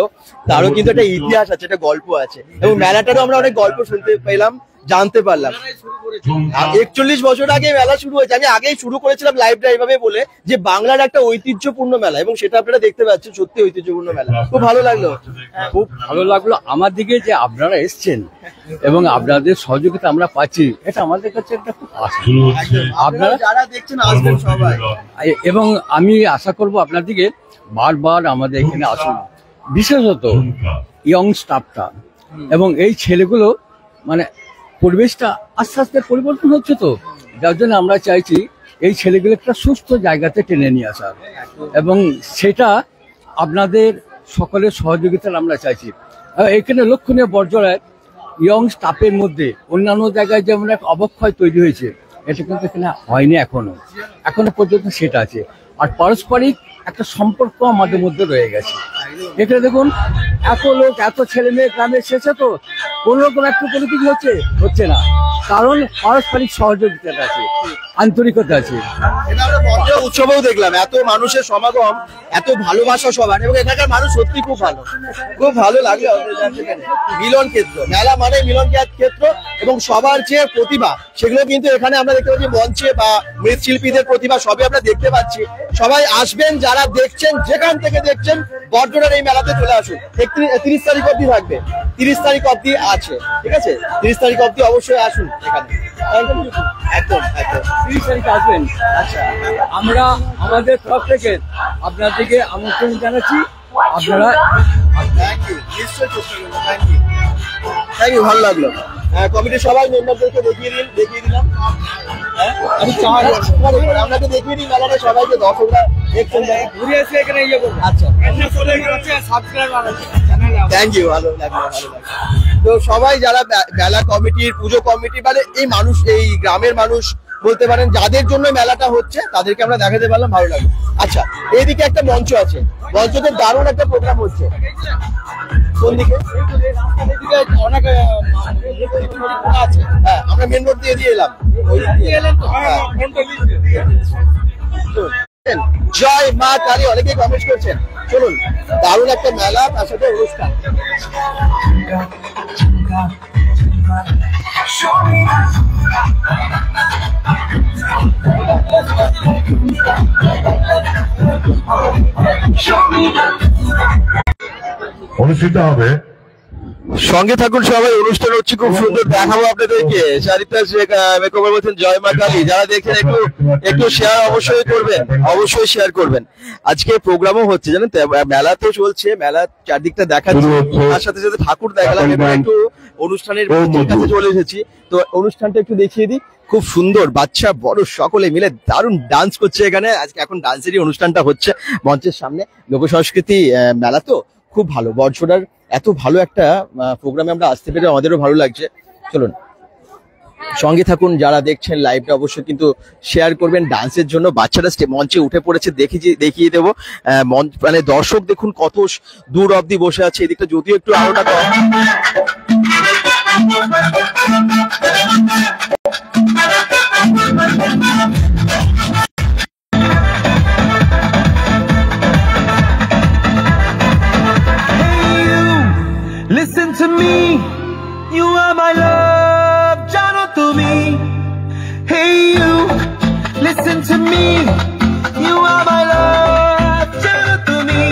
তারও কিন্তু একটা ইতিহাস আছে, একটা গল্প আছে। এবং মেলাটারও আমরা অনেক গল্প শুনতে পেলাম, জানতে পারলাম। 41 বছর আগে মেলা শুরু হয়েছে। আমি আগেই শুরু করেছিলাম লাইভটা এইভাবে বলে যে বাংলার একটা ঐতিহ্যপূর্ণ মেলা, এবং সেটা আপনারা দেখতে পাচ্ছেন, সত্যি ঐতিহ্যপূর্ণ মেলা। খুব ভালো লাগলো। খুব ভালো লাগলো আমার দিকে যে আপনারা এসছেন এবং আপনাদের সহযোগিতা আমরা পাচ্ছি, এটা আমাদের কাছে একটা খুব আশা। শুরু হচ্ছে আপনারা যারা দেখছেন আসবেন সবাই, এবং আমি আশা করব আপনার দিকে বারবার আমাদের এখানে আসুন, বিশেষত ইয়ং স্টাফটা, এবং এই ছেলেগুলো মানে পরিবেশটা আস্তে আস্তে পরিবর্তন হচ্ছে, তো যার জন্য আমরা চাইছি এই ছেলেগুলো একটা সুস্থ জায়গাতে টেনে নিয়ে আসা, এবং সেটা আপনাদের সকলের সহযোগিতার আমরা চাইছি। এখানে লক্ষণীয় বর্জরায় ইয়ং স্টাফের মধ্যে অন্যান্য জায়গায় যেমন এক অবক্ষয় তৈরি হয়েছে, এটা কিন্তু এখানে হয়নি এখনো পর্যন্ত সেটা আছে। আর পারস্পরিক একটা সম্পর্ক আমাদের মধ্যে রয়ে গেছে। এখানে দেখুন এত লোক, এত ছেলে মেয়ে গ্রামে এসেছে, তো কোনো রকম একটু কোনো কিছু হচ্ছে না, কারণ পারস্পরিক সহযোগিতাটা আছে, আন্তরিকতা আছে। এটা আমরা বর্জরা উৎসবেও দেখলাম, এত মানুষের সমাগম, এত ভালোবাসা সবার, এবং এখানকার মানুষ সত্যি খুব ভালো লাগলো। মিলন ক্ষেত্র, মেলা মানে মিলন ক্ষেত্র, এবং সবার যে প্রতিভা সেগুলো কিন্তু এখানে আমরা দেখতে পাচ্ছি, মঞ্চে বা মৃৎশিল্পীদের প্রতিভা সবই আমরা দেখতে পাচ্ছি। সবাই আসবেন, যারা দেখছেন যেখান থেকে দেখছেন বর্জরার এই মেলাতে চলে আসুন। 30 তারিখ অব্দি থাকবে, 30 তারিখ অব্দি আছে, ঠিক আছে? 30 তারিখ অব্দি অবশ্যই আসুন এখানে, একদম 30 তারিখ আসবেন। আচ্ছা, আমরা আমাদের তরফ থেকে আপনাদেরকে আমন্ত্রণ জানাচ্ছি, আপনারা থ্যাংক ইউ, ভালো লাগলো। কমিটির সবাই মেম্বারদেরকে দেখিয়ে দিলাম। আপনাকে দেখিয়ে দিই মেলাটা, সবাইকে দর্শকরা দেখছেন, ঘুরে এসে এখানে ইয়ে করবো। আচ্ছা, থ্যাংক ইউ, ভালো লাগলো। তো সবাই যারা মেলা কমিটির, পুজো কমিটি, মানে এই মানুষ, এই গ্রামের মানুষ বলতে পারেন, যাদের জন্য মেলাটা হচ্ছে তাদেরকে আমরা দেখাতে পারলাম, ভালো লাগলো। আচ্ছা, এইদিকে একটা মঞ্চ আছে, মঞ্চতে দারুণ একটা প্রোগ্রাম হচ্ছে। কোন দিকে? অনেক আছে, হ্যাঁ, আমরা মেন রোড দিয়ে এলাম। জয় মা কালী, অনেকে কমেন্ট করছেন। চলুন, দারুণ একটা মেলা, তার সাথে অনুষ্ঠান। অনুষ্ঠিত হবে। সঙ্গে থাকুন সবাই, অনুষ্ঠান হচ্ছে খুব সুন্দর, দেখাবো আপনাদেরকে। সারিতা শেখ মেকওভার বলছেন জয় মা কালী। যারা দেখছেন একটু শেয়ার অবশ্যই করবেন। আজকে প্রোগ্রামও হচ্ছে, জানেন তো, মেলা তো চলছে, মেলা চারদিকটা দেখাচ্ছি, তার সাথে সাথে ঠাকুর দেখালাম, এবার একটু অনুষ্ঠানের কাছে চলে এসেছি। তো অনুষ্ঠানটা একটু দেখিয়ে দিই, খুব সুন্দর, বাচ্চা বড় সকলে মিলে দারুণ ডান্স করছে এখানে। আজকে এখন ডান্সেরই অনুষ্ঠানটা হচ্ছে মঞ্চের সামনে। লোকসংস্কৃতি মেলা তো খুব ভালো, বর্জরার এত ভালো একটা প্রোগ্রামে আমরা আসতে পেরে আমাদেরও ভালো লাগছে। চলুন, সঙ্গে থাকুন, যারা দেখছেন লাইভটা অবশ্যই কিন্তু শেয়ার করবেন। ডান্সের জন্য বাচ্চারা মঞ্চে উঠে পড়েছে, দেখিয়ে দেবো। মানে দর্শক দেখুন কত দূর অব্দি বসে আছে, এদিকটা যদিও একটু আলোটা কম। Listen to me, you are my love, jano to me. Hey you, listen to me, you are my love, jano to me.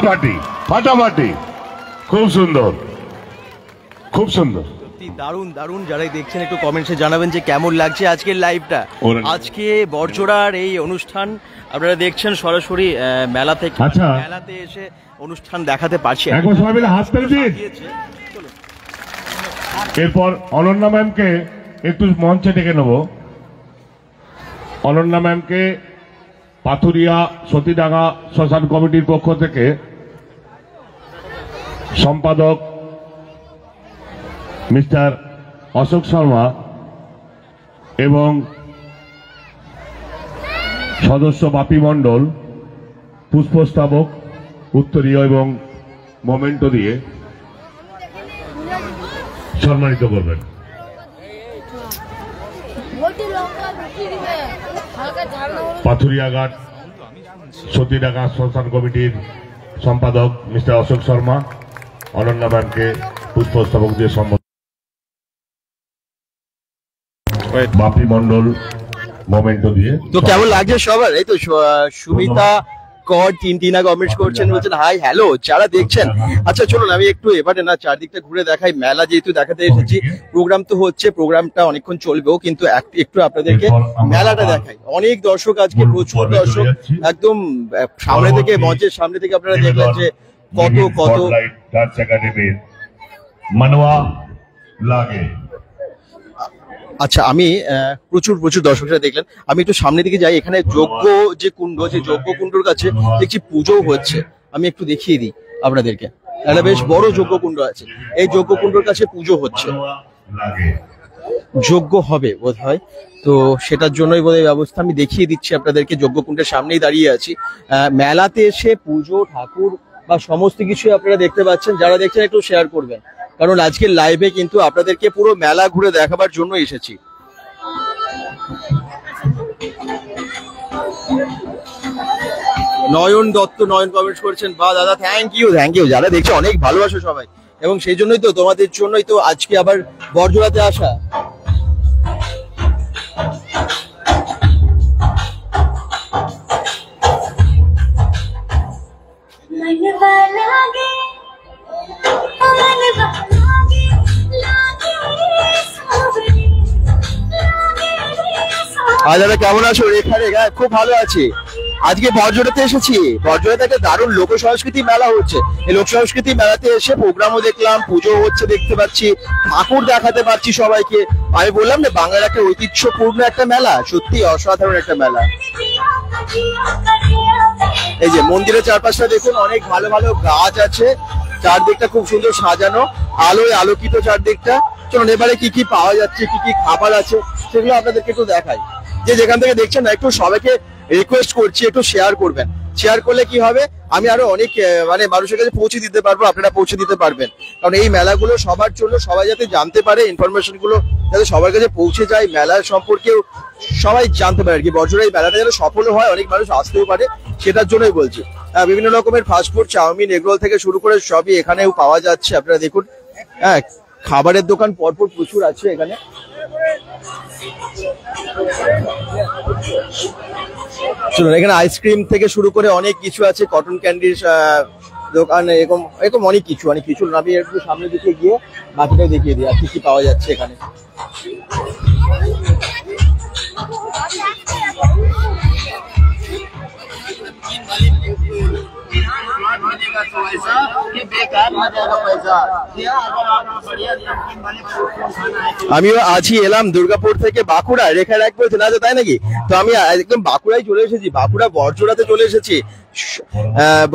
ফাটাফাটি ফাটাফাটি, খুব সুন্দর, খুব সুন্দর। দারুণ দারুণ। যারাই দেখছেন একটু কমেন্টসে জানাবেন যে কেমন লাগছে আজকের লাইভটা। আজকে বড়জোড়ার এই অনুষ্ঠান আপনারা দেখছেন সরাসরি মেলা থেকে, আচ্ছা। মেলাতে এসে অনুষ্ঠান দেখাতে পারছি। একবার সবাই মিলে হাত তালি দিন। এরপর অনন্যা ম্যামকে একটু মঞ্চে ডেকে নেব। অনন্যা ম্যামকে পাথুরিয়া সতীডাঙ্গা শ্মশান কমিটির পক্ষ থেকে সম্পাদক মিস্টার অশোক শর্মা এবং সদস্য বাপি মণ্ডল পুষ্পস্তবক, উত্তরীয় এবং মোমেন্টো দিয়ে সম্মানিত করবেন। পাথুরিয়াঘাট সতীডাঙ্গা শ্মশান কমিটির সম্পাদক মিস্টার অশোক শর্মা অনন্যা ম্যামকে পুষ্পস্তবক দিয়ে সম্বোধন, বাপি মণ্ডল মোমেন্টো দিয়ে। তো কেমন লাগছে সবার? এই তো সুমিতা কর টিনা কমেন্টস করছেন, বলছেন হাই হ্যালো যারা দেখছেন। আচ্ছা চলুন আমি একটু এবারে না চারদিকটা ঘুরে দেখাই। মেলা যেহেতু দেখাতে এসেছি, প্রোগ্রাম তো হচ্ছে, প্রোগ্রামটা অনেকক্ষণ চলবেও, কিন্তু একটু আপনাদেরকে মেলাটা দেখাই। অনেক দর্শক আজকে, প্রচুর দর্শক, একদম সামনে থেকে, মঞ্চের সামনে থেকে আপনারা দেখলেন যে কত কত মানওয়া লাগে। আচ্ছা আমি প্রচুর দর্শকরা দেখলেন। আমি একটু সামনের দিকে যাই। এখানে যজ্ঞ যে কুণ্ড, যে যজ্ঞ কুণ্ডর কাছে দেখছি পুজো হচ্ছে। আমি একটু দেখিয়ে দিই আপনাদেরকে। একটা বেশ বড় যজ্ঞ কুণ্ড আছে, এই যজ্ঞ কুণ্ডর কাছে পুজো হচ্ছে, যজ্ঞ হবে বোধ হয়। তো সেটার জন্যই বোধহয় ব্যবস্থা আমি দেখিয়ে দিচ্ছি আপনাদেরকে। যজ্ঞ কুণ্ডের সামনেই দাঁড়িয়ে আছি। মেলাতে এসে পুজো, ঠাকুর বা সমস্ত কিছু আপনারা দেখতে পাচ্ছেন। যারা দেখছেন একটু শেয়ার করবেন, কারণ আজকের লাইভে কিন্তু আপনাদেরকে পুরো মেলা ঘুরে দেখাবার জন্য এসেছি। নয়ন দত্ত, নয়ন কমেন্টস করছেন, বা দাদা থ্যাংক ইউ। যারা দেখছে অনেক ভালোবাসো সবাই, এবং সেই জন্যই তো, তোমাদের জন্যই তো আজকে আবার বড়জোড়াতে আসা। দাদা কেমন আছো? রেখা খুব ভালো আছি। আজকে বড়জোড়াতে এসেছি। বড়জোড়াতে একটা দারুণ লোক সংস্কৃতি মেলা হচ্ছে। এই লোক সংস্কৃতি মেলাতে এসে প্রোগ্রামও দেখলাম, পুজো হচ্ছে দেখতে পাচ্ছি, ঠাকুর দেখাতে পাচ্ছি সবাইকে। আমি বললাম না, বাংলার একটা ঐতিহ্যপূর্ণ একটা মেলা, সত্যি অসাধারণ একটা মেলা। এই যে মন্দিরের চারপাশটা দেখুন, অনেক ভালো ভালো গাছ আছে, চারদিকটা খুব সুন্দর সাজানো, আলোয় আলোকিত চারদিকটা। চলুন এবারে কি কি পাওয়া যাচ্ছে, কি কি খাবার আছে সেগুলো আপনাদেরকে একটু দেখাই। যে যেখান থেকে দেখছেন না, একটু সবাইকে রিকোয়েস্ট করছি একটু শেয়ার করবেন। শেয়ার করলে কি হবে, আমি আরো অনেক মানুষের কাছে পৌঁছে দিতে পারবো, আপনারা পৌঁছে দিতে পারবেন। কারণ এই মেলাগুলো সবার জন্য, সবাই যাতে জানতে পারে, ইনফরমেশন গুলো যাতে সবার কাছে পৌঁছে যায়, মেলার সম্পর্কেও সবাই জানতে পারে আর কি। বড়জোড়া এই মেলাটা যেন সফল হয়, অনেক মানুষ আসতেও পারে, সেটার জন্যই বলছি। বিভিন্ন রকমের ফাস্টফুড, চাউমিন, এগরোল থেকে শুরু করে সবই এখানেও পাওয়া যাচ্ছে। আপনারা দেখুন, হ্যাঁ, খাবারের দোকান পরপর প্রচুর আছে এখানে। চলুন, এখানে আইসক্রিম থেকে শুরু করে অনেক কিছু আছে, কটন ক্যান্ডির দোকান, এরকম অনেক কিছু। আমি একটু সামনের দিকে গিয়ে বাকিটাও দেখিয়ে দিই আর কি কি পাওয়া যাচ্ছে এখানে। আমিও আজই এলাম দুর্গাপুর থেকে বাঁকুড়া। রেখা এক বলছে না, তাই নাকি? তো আমি একদম বাঁকুড়ায় চলে এসেছি, বাঁকুড়া বড়জোড়াতে চলে এসেছি।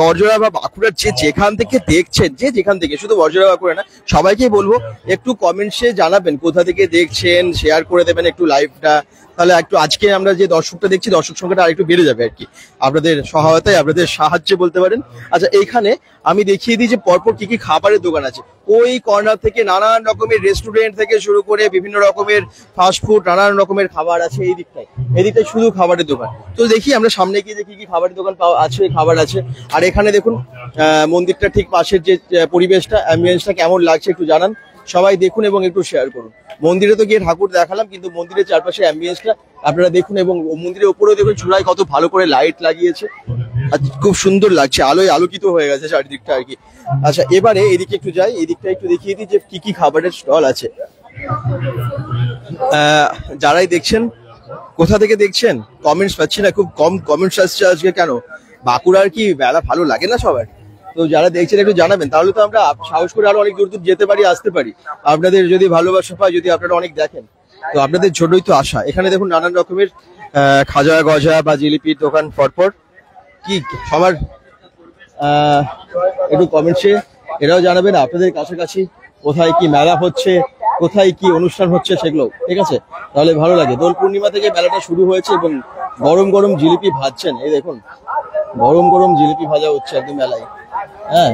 বড়জোড়া বা বাঁকুড়ার যেখান থেকে দেখছেন, যেখান থেকে, শুধু বড়জোড়া বাঁকুড়া না, সবাইকেই বলবো একটু কমেন্টসে জানাবেন কোথা থেকে দেখছেন, শেয়ার করে দেবেন একটু লাইভটা। তাহলে একটু আজকে আমরা যে দর্শকটা দেখছি, দর্শক সংখ্যাটা আরেকটু বেড়ে যাবে আর কি, আপনাদের সহায়তায়, আপনাদের সাহায্যে বলতে পারেন। আচ্ছা, এইখানে আমি দেখিয়ে দিই যে পরপর কি কি খাবারের দোকান আছে। ওই কর্নার থেকে নানান রকমের রেস্টুরেন্ট থেকে শুরু করে বিভিন্ন রকমের ফাস্টফুড, নানান রকমের খাবার আছে এই দিকটায়। এদিকটায় শুধু খাবারের দোকান। তো দেখি আমরা সামনে গিয়ে যে কি কি খাবারের দোকান আছে, খাবার আছে। আর এখানে দেখুন মন্দিরটা ঠিক পাশের যে পরিবেশটা, অ্যাম্বিয়েন্সটা কেমন লাগছে একটু জানান। সবাই দেখুন এবং একটু শেয়ার করুন। মন্দিরে তো গিয়ে ঠাকুর দেখালাম, কিন্তু মন্দিরের চারপাশে অ্যাম্বিয়েন্সটা আপনারা দেখুন, এবং মন্দিরের উপরেও দেখুন চূড়ায় কত ভালো করে লাইট লাগিয়েছে। খুব সুন্দর লাগছে, আলোয় আলোকিত হয়ে গেছে চারিদিকটা আর কি। আচ্ছা, এবারে এদিকে একটু যাই, এদিকটা একটু দেখিয়ে দিই যে কি কি খাবারের স্টল আছে। যারাই দেখছেন, কোথা থেকে দেখছেন কমেন্টস পাচ্ছি না, খুব কম কমেন্টস আসছে আজকে। কেন, বাঁকুড়ার কি মেলা ভালো লাগে না সবার? তো যারা দেখছেন একটু জানাবেন, তাহলে তো আমরা সাহস করে আরো অনেক দূর দূর যেতে পারি, আসতে পারি। আপনাদের যদি ভালোবাসা পাই, যদি আপনারা অনেক দেখেন, তো আপনাদের জন্যই তো আশা। এখানে দেখুন নানান রকমের খাজা গজা বা জিলিপির দোকান পরপর। কি সবার একটু কমেন্টসে এরাও জানাবেন আপনাদের কাছাকাছি কোথায় কি মেলা হচ্ছে, কোথায় কি অনুষ্ঠান হচ্ছে সেগুলো, ঠিক আছে? তাহলে ভালো লাগে। দোল পূর্ণিমা থেকে মেলাটা শুরু হয়েছে এবং গরম গরম জিলিপি ভাজছেন, এই দেখুন গরম গরম জিলিপি ভাজা হচ্ছে একদম মেলায়। হ্যাঁ,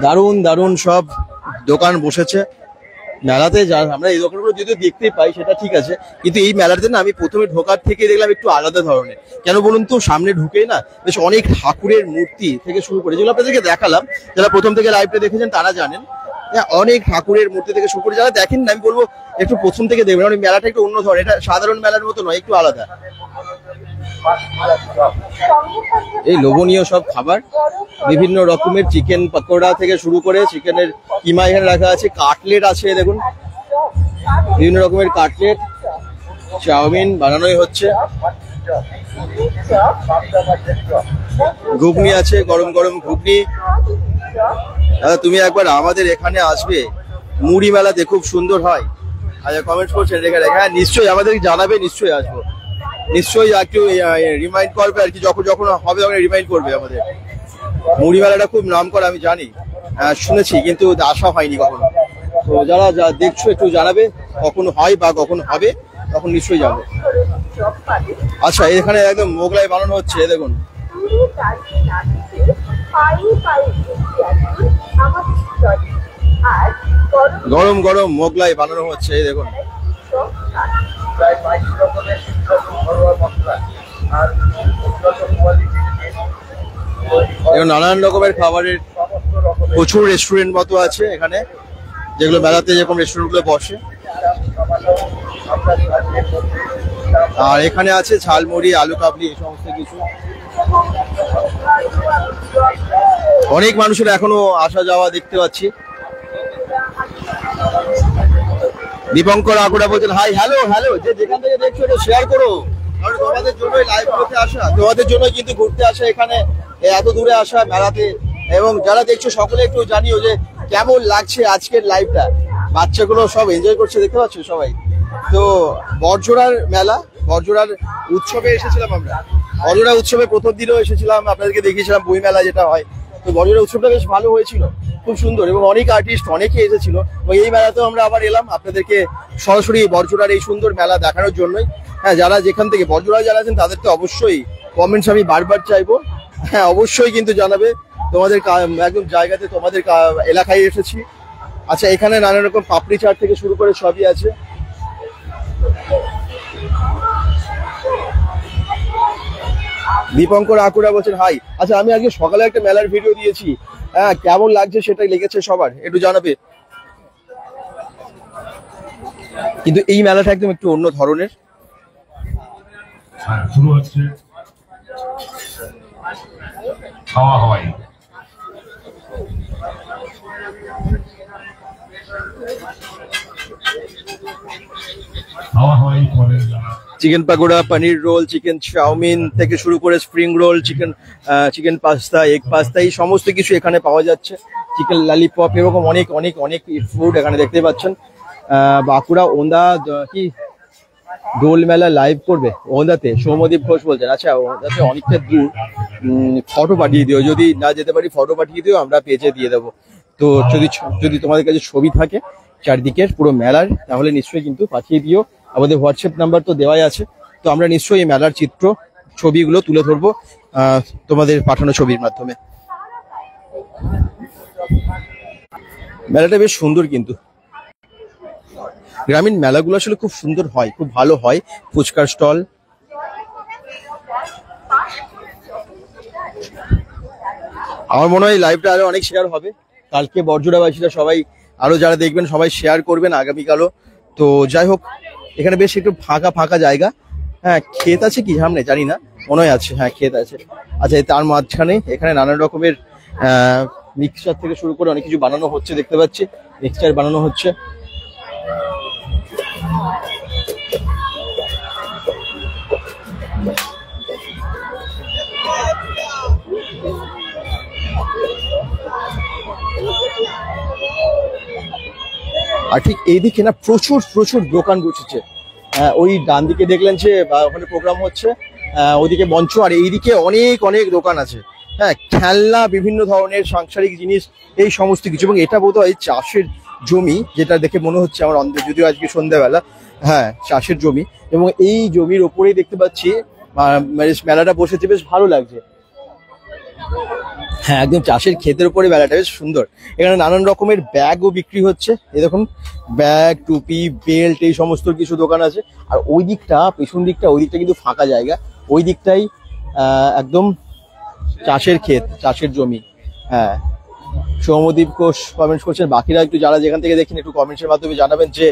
দারুণ দারুণ সব দোকান বসেছে মেলাতে। যা আমরা এই দোকানগুলো যদিও দেখতে পাই সেটা ঠিক আছে, কিন্তু এই মেলাতে না আমি প্রথমে ঢোকার থেকে দেখলাম একটু আলাদা ধরনের। কেন বলুন তো, সামনে ঢুকেই না বেশ অনেক ঠাকুরের মূর্তি থেকে শুরু করে, যেগুলো আপনাদেরকে দেখালাম, যারা প্রথম থেকে লাইভটা দেখেছেন তারা জানেন। অনেক ঠাকুরের মূর্তি থেকে শুরু করে, যারা দেখেন না আমি বলবো একটু প্রথম থেকে দেখবেন। মানে মেলাটা একটু অন্য ধরনের, এটা সাধারণ মেলার মতো নয়, একটু আলাদা। এই লোভনীয় সব খাবার, বিভিন্ন রকমের চিকেন পকোড়া থেকে শুরু করে চিকেনের কিমা এখানে রাখা আছে, কাটলেট আছে দেখুন, বিভিন্ন রকমের কাটলেট, চাউমিন বানানোই হচ্ছে, ঘুগনি আছে, গরম গরম ঘুগনি। দাদা তুমি একবার আমাদের এখানে আসবে, মুড়ি মেলাতে খুব সুন্দর হয়। আচ্ছা, কমেন্ট করছেন এখানে। হ্যাঁ নিশ্চয়ই, আমাদের জানাবে, নিশ্চয়ই আসবো, নিশ্চয়ই একটু রিমাইন্ড করবে আর কি, যখন যখন হবে তখন রিমাইন্ড করবে আমাদের। মুড়ি মেলাটা খুব নাম করা আমি জানি, শুনেছি, কিন্তু আসা হয়নি কখনো। তো যারা দেখছো একটু জানাবে কখন হয় বা কখন হবে, তখন নিশ্চয়ই যাবো। আচ্ছা, এখানে একদম মোগলাই বানানো হচ্ছে, দেখুন গরম গরম মোগলাই বানানো হচ্ছে, এই দেখুন নানান রকমের খাবারের প্রচুর রেস্টুরেন্ট মতো আছে এখানে, যেগুলো মেলাতে যেরকম রেস্টুরেন্ট গুলো বসে। আর এখানে আছে ঝালমুড়ি, আলু কাবলি, এই সমস্ত কিছু। অনেক মানুষের এখনো আসা যাওয়া দেখতে পাচ্ছি। দীপঙ্কর আগুড়া বলছেন হাই, হ্যালো হ্যালো, যে যেখান থেকে দেখছো এটা শেয়ার করো, কারণ তোমাদের জন্যই লাইভ করতে আসা, তোমাদের জন্যই কিন্তু ঘুরতে আসা এখানে, এত দূরে আসা মেলাতে। এবং যারা দেখছো সকলে একটু জানিও যে কেমন লাগছে আজকের লাইভটা। বাচ্চাগুলো সব এনজয় করছে, দেখতে পাচ্ছ সবাই। তো বড়জোড়ার মেলা, বড়জোড়ার উৎসবে এসেছিলাম আমরা। বড়জোড়া উৎসবে প্রথম দিনও এসেছিলাম, আপনাদেরকে দেখিয়েছিলাম বই মেলা যেটা হয়। তো বড়জোড়া উৎসবটা বেশ ভালো হয়েছিল, খুব সুন্দর, এবং অনেক আর্টিস্ট অনেকে এসেছিল। এবং এই মেলাতেও আমরা আবার এলাম আপনাদেরকে সরাসরি বড়জোড়ার এই সুন্দর মেলা দেখানোর জন্যই। হ্যাঁ, যারা যেখান থেকে বড়জোড়া যারা আছেন তাদের তো অবশ্যই কমেন্টস আমি বারবার চাইবো। হ্যাঁ অবশ্যই কিন্তু জানাবে তোমাদের একদম জায়গাতে, তোমাদের এলাকায় এসেছি। আচ্ছা, এখানে নানা রকম পাপড়ি চাট থেকে শুরু করে সবই আছে। দীপঙ্কর আকুড়া বলছেন হাই। আচ্ছা, আমি আজকে সকালে একটা মেলার ভিডিও দিয়েছি, হ্যাঁ কেমন লাগছে সেটাই লেগেছে সবার, একটু জানাবে। কিন্তু এই মেলাটা একদম একটু অন্য ধরনের। শুরু হচ্ছে খাওয়া হাওয়াই। চিকেন পাকোড়া, পনির রোল, চিকেন চাউমিন থেকে শুরু করে spring roll, chicken pasta, egg pasta, এই সমস্ত কিছু এখানে পাওয়া যাচ্ছে। চিকেন ললিপপ, এরকম অনেক অনেক অনেক ফুড এখানে দেখতে পাচ্ছেন। বাঁকুড়া ওন্দা কি দোল মেলা লাইভ করবে ওন্দাতে, সৌম্যদীপ ঘোষ বলছেন। আচ্ছা, ওন্দাতে অনেকটা দূর, ফটো পাঠিয়ে দিও, যদি না যেতে পারি ফটো পাঠিয়ে দিও, আমরা পেজে দিয়ে দেবো। তো যদি তোমাদের কাছে ছবি থাকে চারদিকের পুরো মেলার, তাহলে নিশ্চয়ই কিন্তু পাঠিয়ে দিও। আমাদের হোয়াটসঅ্যাপ নাম্বার তো দেওয়াই আছে। তো আমরা নিশ্চয়ই এই মেলার চিত্র, ছবিগুলো তুলে ধরবো তোমাদের পাঠানো ছবির মাধ্যমে। মেলাটা বেশ সুন্দর, কিন্তু গ্রামীণ মেলাগুলো আসলে খুব সুন্দর হয়, খুব ভালো হয়। ফুচকার স্টল, আমার মনে হয় লাইভটা আরো অনেক শেয়ার হবে কালকে। বড়জোড়াবাসীরা সবাই, আরো যারা দেখবেন সবাই শেয়ার করবেন আগামীকালও। তো যাই হোক, এখানে বেশ একটু ফাঁকা ফাঁকা জায়গা। হ্যাঁ, ক্ষেত আছে কি সামনে জানি না, মনে হয় আছে, হ্যাঁ ক্ষেত আছে। আচ্ছা, তার মাঝখানে এখানে নানান রকমের মিক্সচার থেকে শুরু করে অনেক কিছু বানানো হচ্ছে দেখতে পাচ্ছি, মিক্সচার বানানো হচ্ছে। আর ঠিক এইদিকে না প্রচুর প্রচুর দোকান বসেছে। ওই ডান দিকে দেখলেন যে ওখানে প্রোগ্রাম হচ্ছে, ওইদিকে মঞ্চ, আর এইদিকে অনেক অনেক দোকান আছে। হ্যাঁ, খেলনা, বিভিন্ন ধরনের সাংসারিক জিনিস, এই সমস্ত কিছু। এবং এটা বোধহয় চাষের জমি, যেটা দেখে মনে হচ্ছে আমার অন্ধে, যদিও আজকে সন্ধ্যাবেলা। হ্যাঁ, চাষের জমি, এবং এই জমির ওপরেই দেখতে পাচ্ছি মেলাটা বসেছে, বেশ ভালো লাগছে। হ্যাঁ, একদম চাষের ক্ষেতের উপরে মেলাটা, বেশ সুন্দর। এখানে নানান রকমের ব্যাগও বিক্রি হচ্ছে, এই দেখুন ব্যাগ, টুপি, বেল্ট, এই সমস্ত কিছু দোকান আছে। আর ওই দিকটা, পেছন দিকটা, ওই দিকটা কিন্তু ফাঁকা জায়গা, ওই দিকটাই একদম চাষের ক্ষেত, চাষের জমি। হ্যাঁ, সৌম্যদীপ ঘোষ কমেন্টস করছেন। বাকিরা একটু যারা যেখান থেকে দেখেন একটু কমেন্টসের মাধ্যমে জানাবেন যে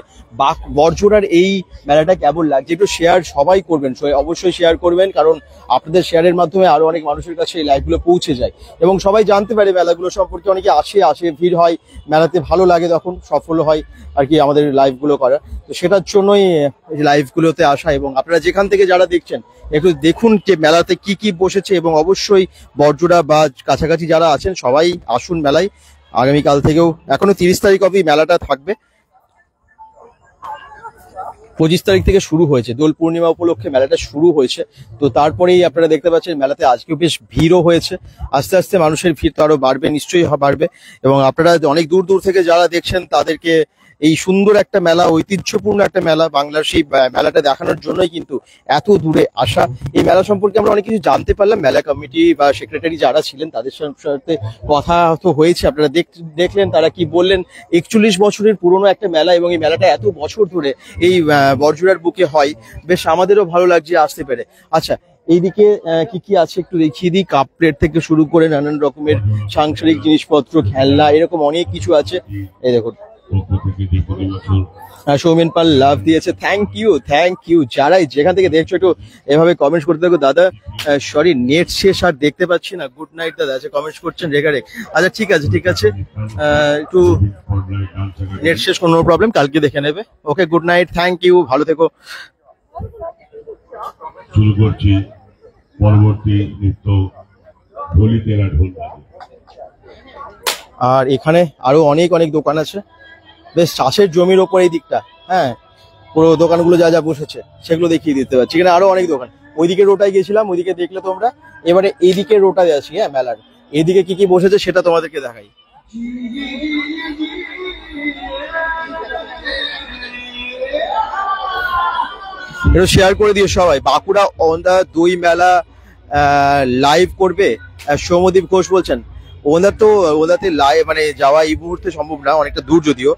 বড়জোড়ার এই মেলাটা কেমন লাগছে। একটু শেয়ার সবাই করবেন, অবশ্যই শেয়ার করবেন, কারণ আপনাদের শেয়ারের মাধ্যমে আরো অনেক মানুষের কাছে এই লাইভগুলো পৌঁছে যায় এবং সবাই জানতে পারে মেলাগুলো সম্পর্কে। অনেকে আসে, ভিড় হয় মেলাতে, ভালো লাগে, তখন সফল হয় আর কি আমাদের লাইভগুলো করা। তো সেটার জন্যই এই লাইভগুলোতে আসা। এবং আপনারা যেখান থেকে যারা দেখছেন একটু দেখুন যে মেলাতে কি কি বসেছে, এবং অবশ্যই বড়জোড়া বা কাছাকাছি যারা আছেন সবাই আসুন মেলায়। আগামীকাল থেকেও, এখনো 30 তারিখ অবধি মেলাটা থাকবে, 25 তারিখ থেকে শুরু হয়েছে, দোল পূর্ণিমা উপলক্ষে মেলাটা শুরু হয়েছে। তো তারপরেই আপনারা দেখতে পাচ্ছেন মেলাতে আজকেও বেশ ভিড়ও হয়েছে। আস্তে আস্তে মানুষের ভিড় তো আরো বাড়বে, নিশ্চয়ই বাড়বে। এবং আপনারা অনেক দূর দূর থেকে যারা দেখছেন তাদেরকে এই সুন্দর একটা মেলা, ঐতিহ্যপূর্ণ একটা মেলা, বাংলার সেই মেলাটা দেখানোর জন্যই কিন্তু এত দূরে আসা। এই মেলা সম্পর্কে আমরা অনেক কিছু জানতে পারলাম। মেলা কমিটি বা সেক্রেটারি যারা ছিলেন তাদের সাথে কথা তো হয়েছে, আপনারা দেখলেন তারা কি বললেন। 41 বছরের পুরনো একটা মেলা, এবং এই মেলাটা এত বছর ধরে এই বড়জোড়ার বুকে হয়, বেশ আমাদেরও ভালো লাগছে আসতে পেরে। আচ্ছা, এইদিকে কি কি আছে একটু দেখিয়ে দিই। কাপ প্লেট থেকে শুরু করে নানান রকমের সাংসারিক জিনিসপত্র, খেলনা, এরকম অনেক কিছু আছে। এই দেখুন, সৌমেন পাল লাভ দিয়েছে, থ্যাংক ইউ। যারাই যেখান থেকে দেখছো একটু এভাবে কমেন্টস করতে থাকো। দাদা সরি, নেট শেষ, আর দেখতে পাচ্ছি না। গুড নাইট দাদা, আছে কমেন্টস করছেন রেগারে। আচ্ছা, ঠিক আছে একটু নেট শেষ, কোনো প্রবলেম, কালকে দেখে নেবে। ওকে, গুড নাইট, থ্যাংক ইউ, ভালো থেকো। শুরু করছি পরবর্তী নৃত্য, ঢোলি তেরা ঢোল। আর এখানে আরো অনেক অনেক দোকান আছে, বেশ চাষের জমির ওপর এই দিকটা। হ্যাঁ, পুরো দোকানগুলো যা যা বসেছে সেগুলো দেখিয়ে দিতে পারছি। এখানে আরো অনেক দোকান, ওইদিকে রোটায় গেছিলাম, ওইদিকে দেখলে তোমরা। এবারে এইদিকে রোটায় আছি, হ্যাঁ মেলার এইদিকে কি কি বসেছে সেটা তোমাদেরকে দেখাই। একটু শেয়ার করে দিও সবাই। বাঁকুড়া ওন্দা দই মেলা লাইভ করবে সৌম্যদীপ ঘোষ বলছেন। ওনাতে লাইভ মানে যাওয়া এই মুহূর্তে সম্ভব না, অনেকটা দূর যদিও।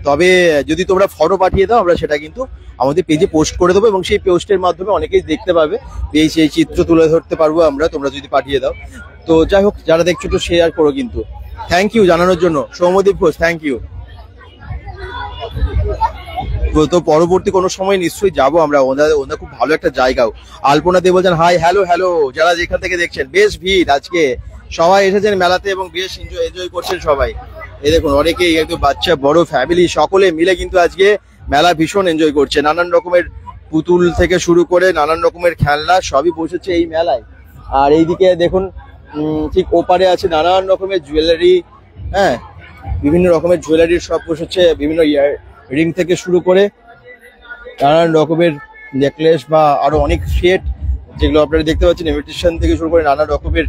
তবে যদি তোমরা ফটো পাঠিয়ে দাও, আমরা সেটা কিন্তু আমাদের পেজে পোস্ট করে দেবো, এবং সেই পোস্টের মাধ্যমে অনেকেই দেখতে পাবে, সেই চিত্র তুলে ধরতে পারবো আমরা, তোমরা যদি পাঠিয়ে দাও। তো যাই হোক, যারা দেখছো একটু শেয়ার করো কিন্তু। থ্যাংক ইউ জানানোর জন্য সৌম্যদীপ ঘোষ, থ্যাংক ইউ। তো পরবর্তী কোনো সময় নিশ্চয়ই যাবো আমরা, ওনার খুব ভালো একটা জায়গাও। আলপনা দেব বলছেন হাই, হ্যালো যারা যেখান থেকে দেখছেন। বেশ ভিড় আজকে, সবাই এসেছেন মেলাতে এবং বেশ এনজয় করছেন সবাই। এই দেখুন, অনেকেই একদম বাচ্চা বড় ফ্যামিলি সকলে মিলে কিন্তু আজকে মেলা ভীষণ এনজয় করছে। নানান রকমের পুতুল থেকে শুরু করে নানান রকমের খেলনা সবই বসেছে এই মেলায়। আর এইদিকে দেখুন, ঠিক ওপারে আছে নানান রকমের জুয়েলারি। হ্যাঁ, বিভিন্ন রকমের জুয়েলারির সব বসেছে, বিভিন্ন রিং থেকে শুরু করে নানান রকমের নেকলেস বা আরো অনেক সেট, যেগুলো আপনারা দেখতে পাচ্ছেন। ইমিটেশন থেকে শুরু করে নানা রকমের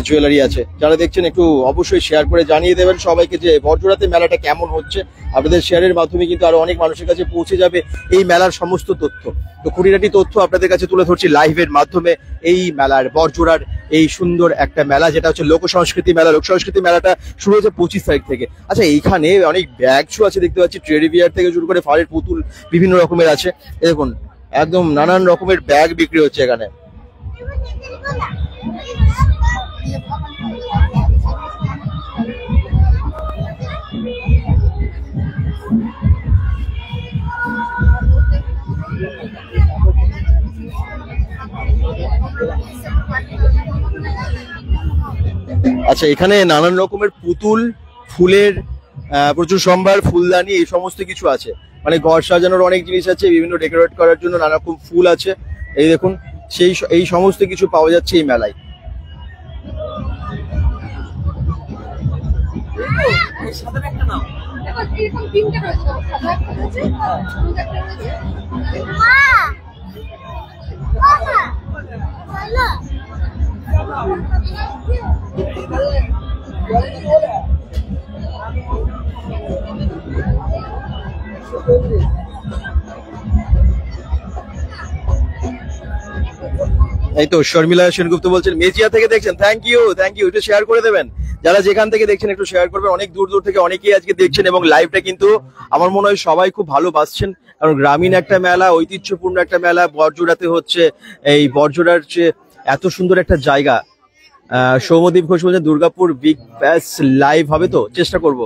জুয়েলারি আছে। যারা দেখছেন একটু অবশ্যই শেয়ার করে জানিয়ে দেবেন সবাইকে যে বড়জোড়াতে মেলাটা কেমন হচ্ছে। আপনাদের শেয়ারের মাধ্যমে কিন্তু আরো অনেক মানুষের কাছে পৌঁছে যাবে এই মেলার সমস্ত তথ্য। তো খুঁটিনাটি তথ্য আপনাদের কাছে তুলে ধরছি লাইভের মাধ্যমে। এই মেলার, বড়জোড়ার এই সুন্দর একটা মেলা, যেটা হচ্ছে লোক সংস্কৃতি মেলা। লোক সংস্কৃতি মেলাটা শুরু হয়েছে 25 তারিখ থেকে। আচ্ছা, এইখানে অনেক ব্যাগ শু আছে দেখতে পাচ্ছি, ট্রেডি বিয়ার থেকে শুরু করে ফাড়ের পুতুল বিভিন্ন রকমের আছে। দেখুন, একদম নানান রকমের ব্যাগ বিক্রি হচ্ছে এখানে। আচ্ছা, এখানে নানান রকমের পুতুল, ফুলের প্রচুর সম্ভার, ফুলদানি, এই সমস্ত কিছু আছে। মানে ঘর সাজানোর অনেক জিনিস আছে, বিভিন্ন ডেকোরেট করার জন্য নানা রকম ফুল আছে। এই দেখুন, এই সমস্ত কিছু পাওয়া যাচ্ছে এই মেলায়। এই তো শর্মিলা সেনগুপ্ত বলছেন মেজিয়া থেকে দেখছেন, থ্যাংক ইউ একটু শেয়ার করে দেবেন। যারা যেখান থেকে দেখছেন একটু শেয়ার করবেন। অনেক দূর দূর থেকে অনেকেই আজকে দেখছেন এবং লাইভটা কিন্তু আমার মনে হয় সবাই খুব ভালোবাসছেন, কারণ গ্রামীণ একটা মেলা, ঐতিহ্যপূর্ণ একটা মেলা বড়জোড়াতে হচ্ছে। এই বড়জোড়ার যে এত সুন্দর একটা জায়গা। সৌমদীপ ঘোষ বলছেন দুর্গাপুর বিগ ব্যাশ লাইভ হবে তো, চেষ্টা করবো।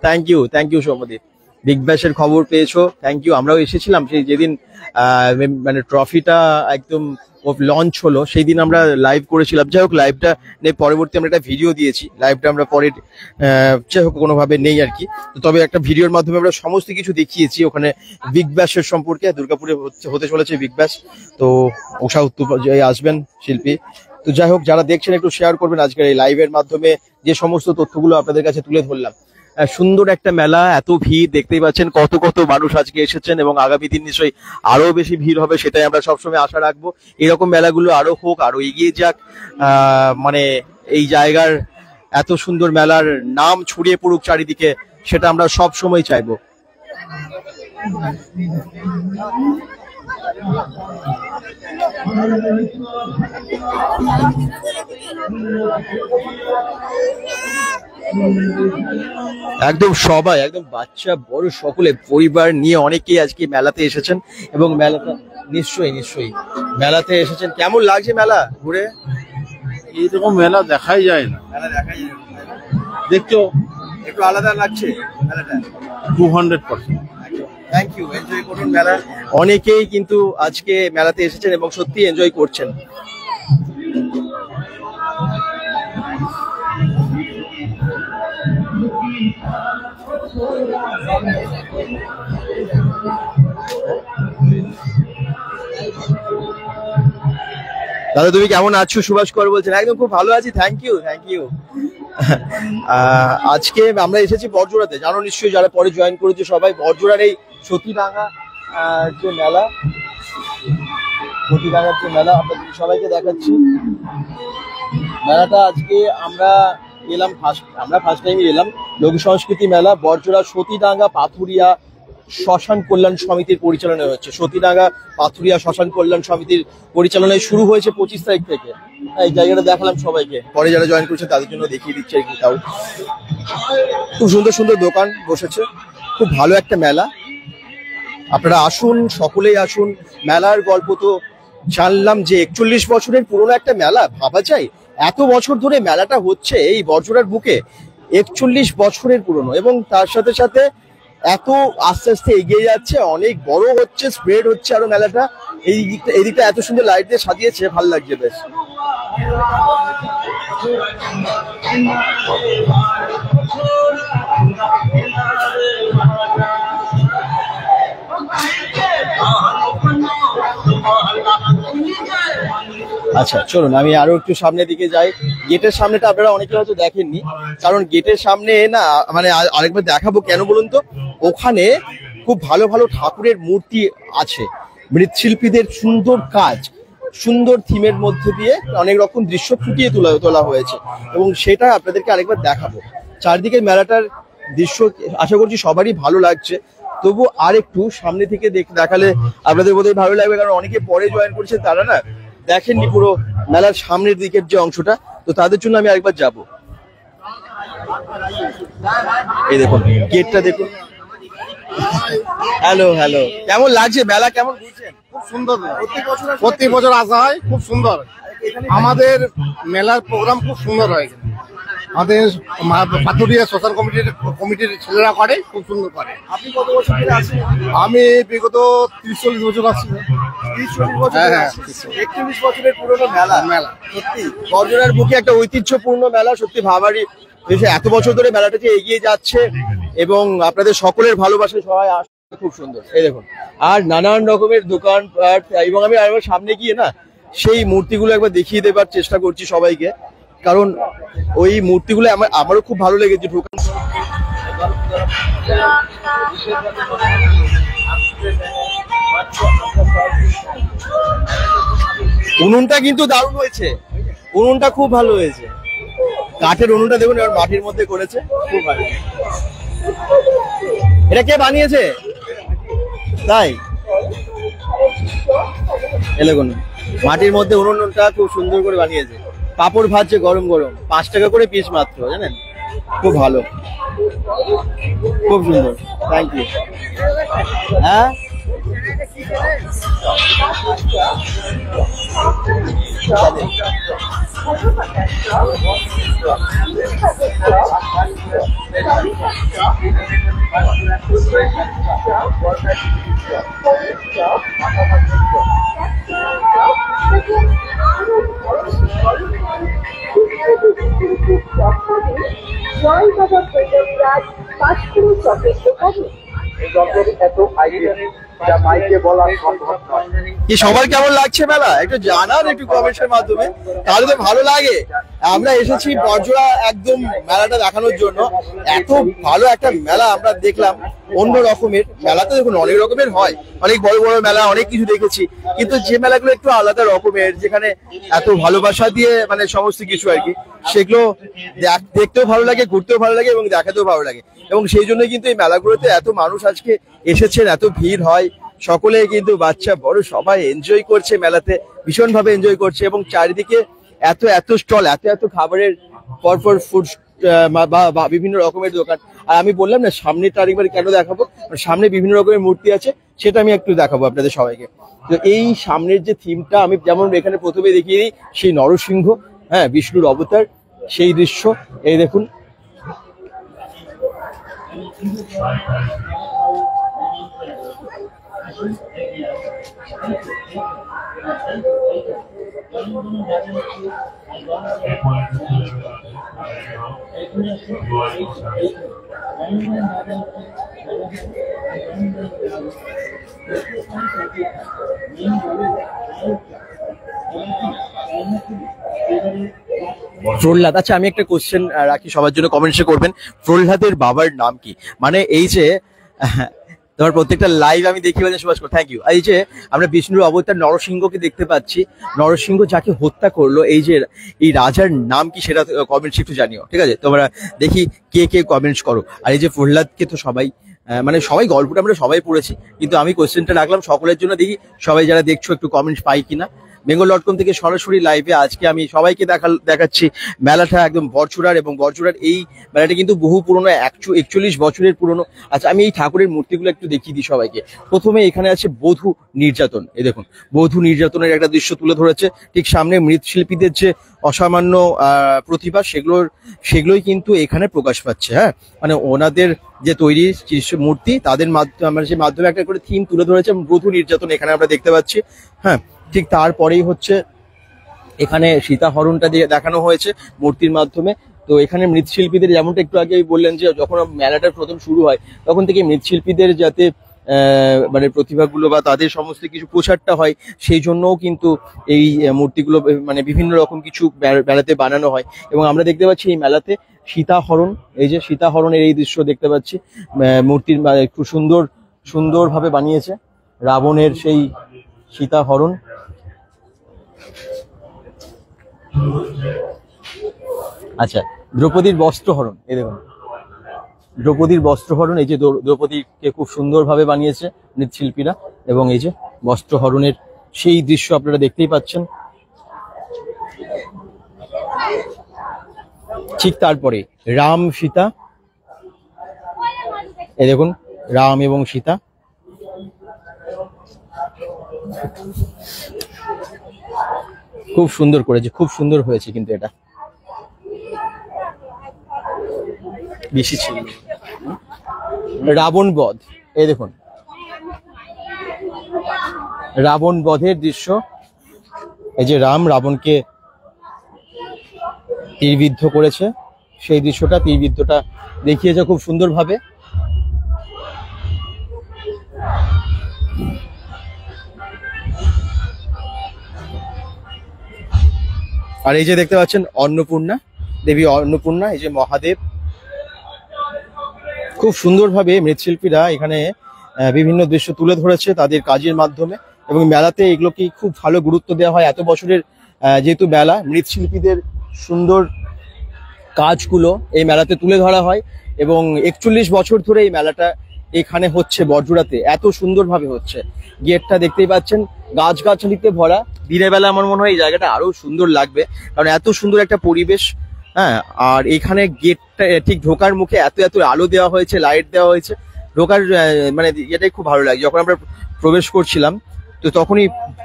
থ্যাংক ইউ সৌমদীপ, বিগ ব্যাশের খবর পেয়েছো, থ্যাংক ইউ। আমরাও এসেছিলাম সেই যেদিন মানে ট্রফিটা একদম লঞ্চ হলো, সেই দিন আমরা লাইভ করেছিলাম। যাই হোক, লাইভটা পরবর্তী আমরা একটা ভিডিও দিয়েছি, লাইভটা আমরা পরে যাই হোক কোনোভাবে নেই আর কি। তবে একটা ভিডিওর মাধ্যমে আমরা সমস্ত কিছু দেখিয়েছি ওখানে বিগ ব্যাশের সম্পর্কে। দুর্গাপুরে হতে চলেছে বিগ ব্যাশ, তো উষা উত্তোপাধ্যায় আসবেন শিল্পী। তো যাই হোক, যারা দেখছেন একটু শেয়ার করবেন আজকের এই লাইভের মাধ্যমে যে সমস্ত তথ্যগুলো আপনাদের কাছে তুলে ধরলাম। সুন্দর একটা মেলা, এত ভিড়, দেখতেই পাচ্ছেন কত কত মানুষ আজকে এসেছেন এবং আগামী দিন নিশ্চয়ই আরো বেশি ভিড় হবে, সেটাই আমরা সবসময় আশা রাখবো। এরকম মেলাগুলো আরো হোক, আরো এগিয়ে যাক, মানে এই জায়গার এত সুন্দর মেলার নাম ছড়িয়ে পড়ুক চারিদিকে, সেটা আমরা সব সময় চাইবো। একদম সবাই, একদম বাচ্চা বড় সকলে পরিবার নিয়ে অনেকেই আজকে মেলাতে এসেছেন এবং মেলাটা নিশ্চয়ই মেলাতে এসেছেন। কেমন লাগছে মেলা ঘুরে? এইরকম মেলা দেখাই যায় না, দেখছো একটু আলাদা লাগছে মেলাটা 200%। থ্যাংক ইউ, এনজয় করুন মেলা। অনেকেই কিন্তু আজকে মেলাতে এসেছেন এবং সত্যি এনজয় করছেন। দাদা তুমি কেমন আছো? সুভাষ কর বলছেন, একদম খুব ভালো আছি, থ্যাংক ইউ। আজকে আমরা এসেছি বড়জোড়াতে, জানো নিশ্চয়ই যারা পরে জয়েন করেছে সবাই, বড়জোড়ার এই সতীডাঙ্গা যে মেলা, সতীডাঙ্গার যে মেলা আপনাদের সবাইকে দেখাচ্ছি। মেলাটা আজকে আমরা ফার্স্ট টাইম এলাম। লোক সংস্কৃতি মেলা বড়জোড়া সতীডাঙ্গা পাথুরিয়া শ্মশান কল্যাণ সমিতির পরিচালনায় হচ্ছে। সতীডাঙ্গা পাথুরিয়া শ্মশান কল্যাণ সমিতির পরিচালনায় শুরু হয়েছে 25 তারিখ থেকে। এই জায়গাটা দেখালাম সবাইকে, পরে যারা জয়েন করেছে তাদের জন্য দেখিয়ে দিচ্ছে। তাও খুব সুন্দর সুন্দর দোকান বসেছে, খুব ভালো একটা মেলা। আপনারা আসুন, সকলেই আসুন। মেলার গল্প তো জানলাম যে 41 বছরের পুরনো একটা মেলা, ভাবা যায় এত বছর ধরে মেলাটা হচ্ছে এই বড়জোড়ার বুকে। 41 বছরের পুরনো এবং তার সাথে সাথে এত আস্তে আস্তে এগিয়ে যাচ্ছে, অনেক বড় হচ্ছে, স্প্রেড হচ্ছে আরো মেলাটা। এই দিকটা এত সুন্দর লাইট দিয়ে সাজিয়েছে, ভালো লাগছে বেশ। আচ্ছা চলুন আমি আরো একটু সামনের দিকে যাই। গেটের সামনেটা আপনারা অনেকে হয়তো দেখেননি, কারণ গেটের সামনে না মানে আরেকবার দেখাবো কেন বলুন তো, ওখানে খুব ভালো ভালো ঠাকুরের মূর্তি আছে, মৃৎশিল্পীদের সুন্দর কাজ, সুন্দর থিমের মধ্যে দিয়ে অনেক রকম দৃশ্য ফুটিয়ে তোলা হয়েছে এবং সেটা আপনাদেরকে আরেকবার দেখাবো। চারদিকে মেলাটার দৃশ্য আশা করছি সবারই ভালো লাগছে, তবু আর একটু সামনে থেকে দেখালে আপনাদের বোধহয় ভালো লাগবে, কারণ অনেকে পরে জয়েন করছে, তারা না দেখেননি পুরো মেলার সামনের দিকের যে অংশটা, তো তাদের জন্য আমি আরেকবার যাব। এই দেখুন গেটটা দেখুন। হ্যালো, কেমন লাগছে মেলা? কেমন ঘুরছেন? খুব সুন্দর, প্রতি বছর আসা হয়, খুব সুন্দর। আমাদের মেলার প্রোগ্রাম খুব সুন্দর হয়। আমাদের পাথুরিয়া সোশ্যাল কমিটির ছেলেরা করে, খুব সুন্দর করে। আপনি কত বছর ধরে আছেন? আমি বিগত 30-40 বছর আসছি। 30-40 বছর হ্যাঁ, ধরে হ্যাঁ। আছেন। 41 বছরের পুরনো মেলা। সত্যি বড়জোড়ার বুকে একটা ঐতিহ্যপূর্ণ মেলা, সত্যি ভাবারই হয়েছে। এত বছর ধরে মেলাটা যে এগিয়ে যাচ্ছে এবং আপনাদের সকলের ভালোবাসা সবাই আসছে, খুব সুন্দর। এই দেখুন, আর নানান রকমের দোকান এবং আমি আরেকবার সামনে গিয়ে না সেই মূর্তিগুলো একবার দেখিয়ে দেবার চেষ্টা করছি সবাইকে, কারণ ওই মূর্তিগুলো আমারও খুব ভালো লেগেছে। ঢোকান উনুনটা কিন্তু দারুণ হয়েছে, উনুনটা খুব ভালো হয়েছে। কাঠের উনুনটা দেখুন, এবার মাটির মধ্যে করেছে, খুব ভালো। এটা কে বানিয়েছে? তাই দেখুন, মাটির মধ্যে উনুনটা খুব সুন্দর করে বানিয়েছে। পাপড় ভাজছে গরম গরম, 5 টাকা করে পিস মাত্র, জানেন? খুব ভালো, খুব সুন্দর। Thank you. হ্যাঁ, কি সবার কেমন লাগছে মেলা একটু জানান, একটু কমেন্টের মাধ্যমে, তাহলে তো ভালো লাগে। আমরা এসেছি বড়জোড়া একদম মেলাটা দেখানোর জন্য। এত ভালো একটা মেলা আমরা দেখলাম, অন্য রকমের মেলা তো দেখুন অনেক রকমের হয়, অনেক বড় বড় মেলা, অনেক কিছু দেখেছি, কিন্তু যে মেলাগুলো একটু আলাদা রকমের, যেখানে এত ভালোবাসা দিয়ে মানে সমস্ত কিছু আর কি, সেগুলো দেখতেও ভালো লাগে, ঘুরতেও ভালো লাগে এবং দেখাতেও ভালো লাগে। এবং সেই জন্য কিন্তু এই মেলাগুলোতে এত মানুষ আজকে এসেছেন, এত ভিড় হয়, সকলে কিন্তু বাচ্চা বড় সবাই এনজয় করছে, মেলাতে ভীষণ ভাবে এনজয় করছে। এবং চারিদিকে এত এত স্টল, এত এত খাবারের পরপর ফুড বা বিভিন্ন রকমের দোকান। আর আমি বললাম না সামনেটা আরেকবার কেন দেখাবো, সামনে বিভিন্ন রকমের মূর্তি আছে, সেটা আমি একটু দেখাবো আপনাদের সবাইকে। তো এই সামনের যে থিমটা আমি যেমন এখানে প্রথমে দেখিয়ে দিই, সেই নরসিংহ, হ্যাঁ, বিষ্ণুর অবতার, সেই দৃশ্য এই দেখুন। প্রহ্লাদ, আচ্ছা আমি একটা কোশ্চেন রাখি সবার জন্য, কমেন্টসে করবেন, প্রহ্লাদের বাবার নাম কি? মানে এই যে তোমার প্রত্যেকটা লাইভ আমি দেখি সুভাষ, থ্যাংক ইউ। এই যে আমরা বিষ্ণুর অবতার নরসিংহকে দেখতে পাচ্ছি, নরসিংহ যাকে হত্যা করলো, এই যে এই রাজার নাম কি সেটা কমেন্টস একটু জানিও, ঠিক আছে? তোমরা দেখি কে কে কমেন্টস করো। আর এই যে প্রহ্লাদকে তো সবাই মানে সবাই গল্পটা আমরা সবাই পড়েছি, কিন্তু আমি কোশ্চেনটা রাখলাম সকলের জন্য, দেখি সবাই যারা দেখছো একটু কমেন্টস পাই কিনা। bengal.com থেকে সরাসরি লাইভে আজকে আমি সবাইকে দেখাচ্ছি মেলাটা একদম বড়জোড়ার, এবং বড়জোড়ার এই মেলাটা কিন্তু বহু পুরনো, 41 বছরের পুরনো। আচ্ছা আমি এই ঠাকুরের মূর্তিগুলো একটু দেখিয়ে দিই সবাইকে। প্রথমে এখানে আছে বধূ নির্যাতন, এই দেখুন বধূ নির্যাতনের একটা দৃশ্য তুলে ধরেছে। ঠিক সামনে মৃৎশিল্পীদের যে অসামান্য প্রতিভা, সেগুলোই কিন্তু এখানে প্রকাশ পাচ্ছে। হ্যাঁ, মানে ওনাদের যে তৈরি মূর্তি, তাদের মাধ্যমে একটা করে থিম তুলে ধরেছে, বধূ নির্যাতন এখানে আমরা দেখতে পাচ্ছি। হ্যাঁ, ঠিক তারপরেই হচ্ছে এখানে সীতাহরণটা দিয়ে দেখানো হয়েছে মূর্তির মাধ্যমে। তো এখানে মৃৎশিল্পীদের, যেমনটা একটু আগে বললেন যে যখন মেলাটা প্রথম শুরু হয় তখন থেকে মৃৎশিল্পীদের যাতে মানে প্রতিভাগুলো বা তাদের সমস্ত কিছু প্রচারটা হয়, সেই জন্যও কিন্তু এই মূর্তিগুলো মানে বিভিন্ন রকম কিছু মেলাতে বানানো হয়। এবং আমরা দেখতে পাচ্ছি এই মেলাতে সীতাহরণ, এই যে সীতাহরণের এই দৃশ্য দেখতে পাচ্ছি, মূর্তির একটু সুন্দরভাবে বানিয়েছে রাবণের সেই সীতাহরণ। আচ্ছা, দ্রৌপদীর বস্ত্রহরণ, এই দেখুন দ্রৌপদীর বস্ত্রহরণ, এই যে দ্রৌপদীকে খুব সুন্দরভাবে বানিয়েছে মৃৎশিল্পীরা, এবং এই যে বস্ত্রহরণের সেই দৃশ্য আপনারা দেখতেই পাচ্ছেন। ঠিক তারপরে রাম সীতা, এই দেখুন রাম এবং সীতা। খুব সুন্দর করেছে, খুব সুন্দর হয়েছে কিন্তু এটা। বেশি ছিল। রাবণ বধ, এই দেখুন রাবণ বধের দৃশ্য। এই যে রাম রাবণকে তীরবিদ্ধ করেছে, সেই দৃশ্যটা তীরবিদ্ধটা দেখিয়েছে খুব সুন্দরভাবে। আর এই যে দেখতে পাচ্ছেন অন্নপূর্ণা দেবী, অন্নপূর্ণা, এই যে মহাদেব। খুব সুন্দরভাবে মৃৎশিল্পীরা এখানে বিভিন্ন দৃশ্য তুলে ধরেছে তাদের কাজের মাধ্যমে, এবং মেলাতে এগুলোকে খুব ভালো গুরুত্ব দেওয়া হয়। এত বছরের যেহেতু মেলা, মৃৎশিল্পীদের সুন্দর কাজগুলো এই মেলাতে তুলে ধরা হয়, এবং 41 বছর ধরে এই মেলাটা এখানে হচ্ছে বড়জোড়াতে, এত সুন্দরভাবে হচ্ছে। গেটটা দেখতেই পাচ্ছেন গাছগাছালিতে ভরা। দিনের বেলা আমার মনে হয় এই জায়গাটা আরো সুন্দর লাগবে, কারণ এত সুন্দর একটা পরিবেশ। হ্যাঁ, আর এখানে গেটটা ঠিক ঢোকার মুখে এত এত আলো দেওয়া হয়েছে, লাইট দেওয়া হয়েছে, ঢোকার মানে এটাই খুব ভালো লাগে। যখন আমরা প্রবেশ করছিলাম তো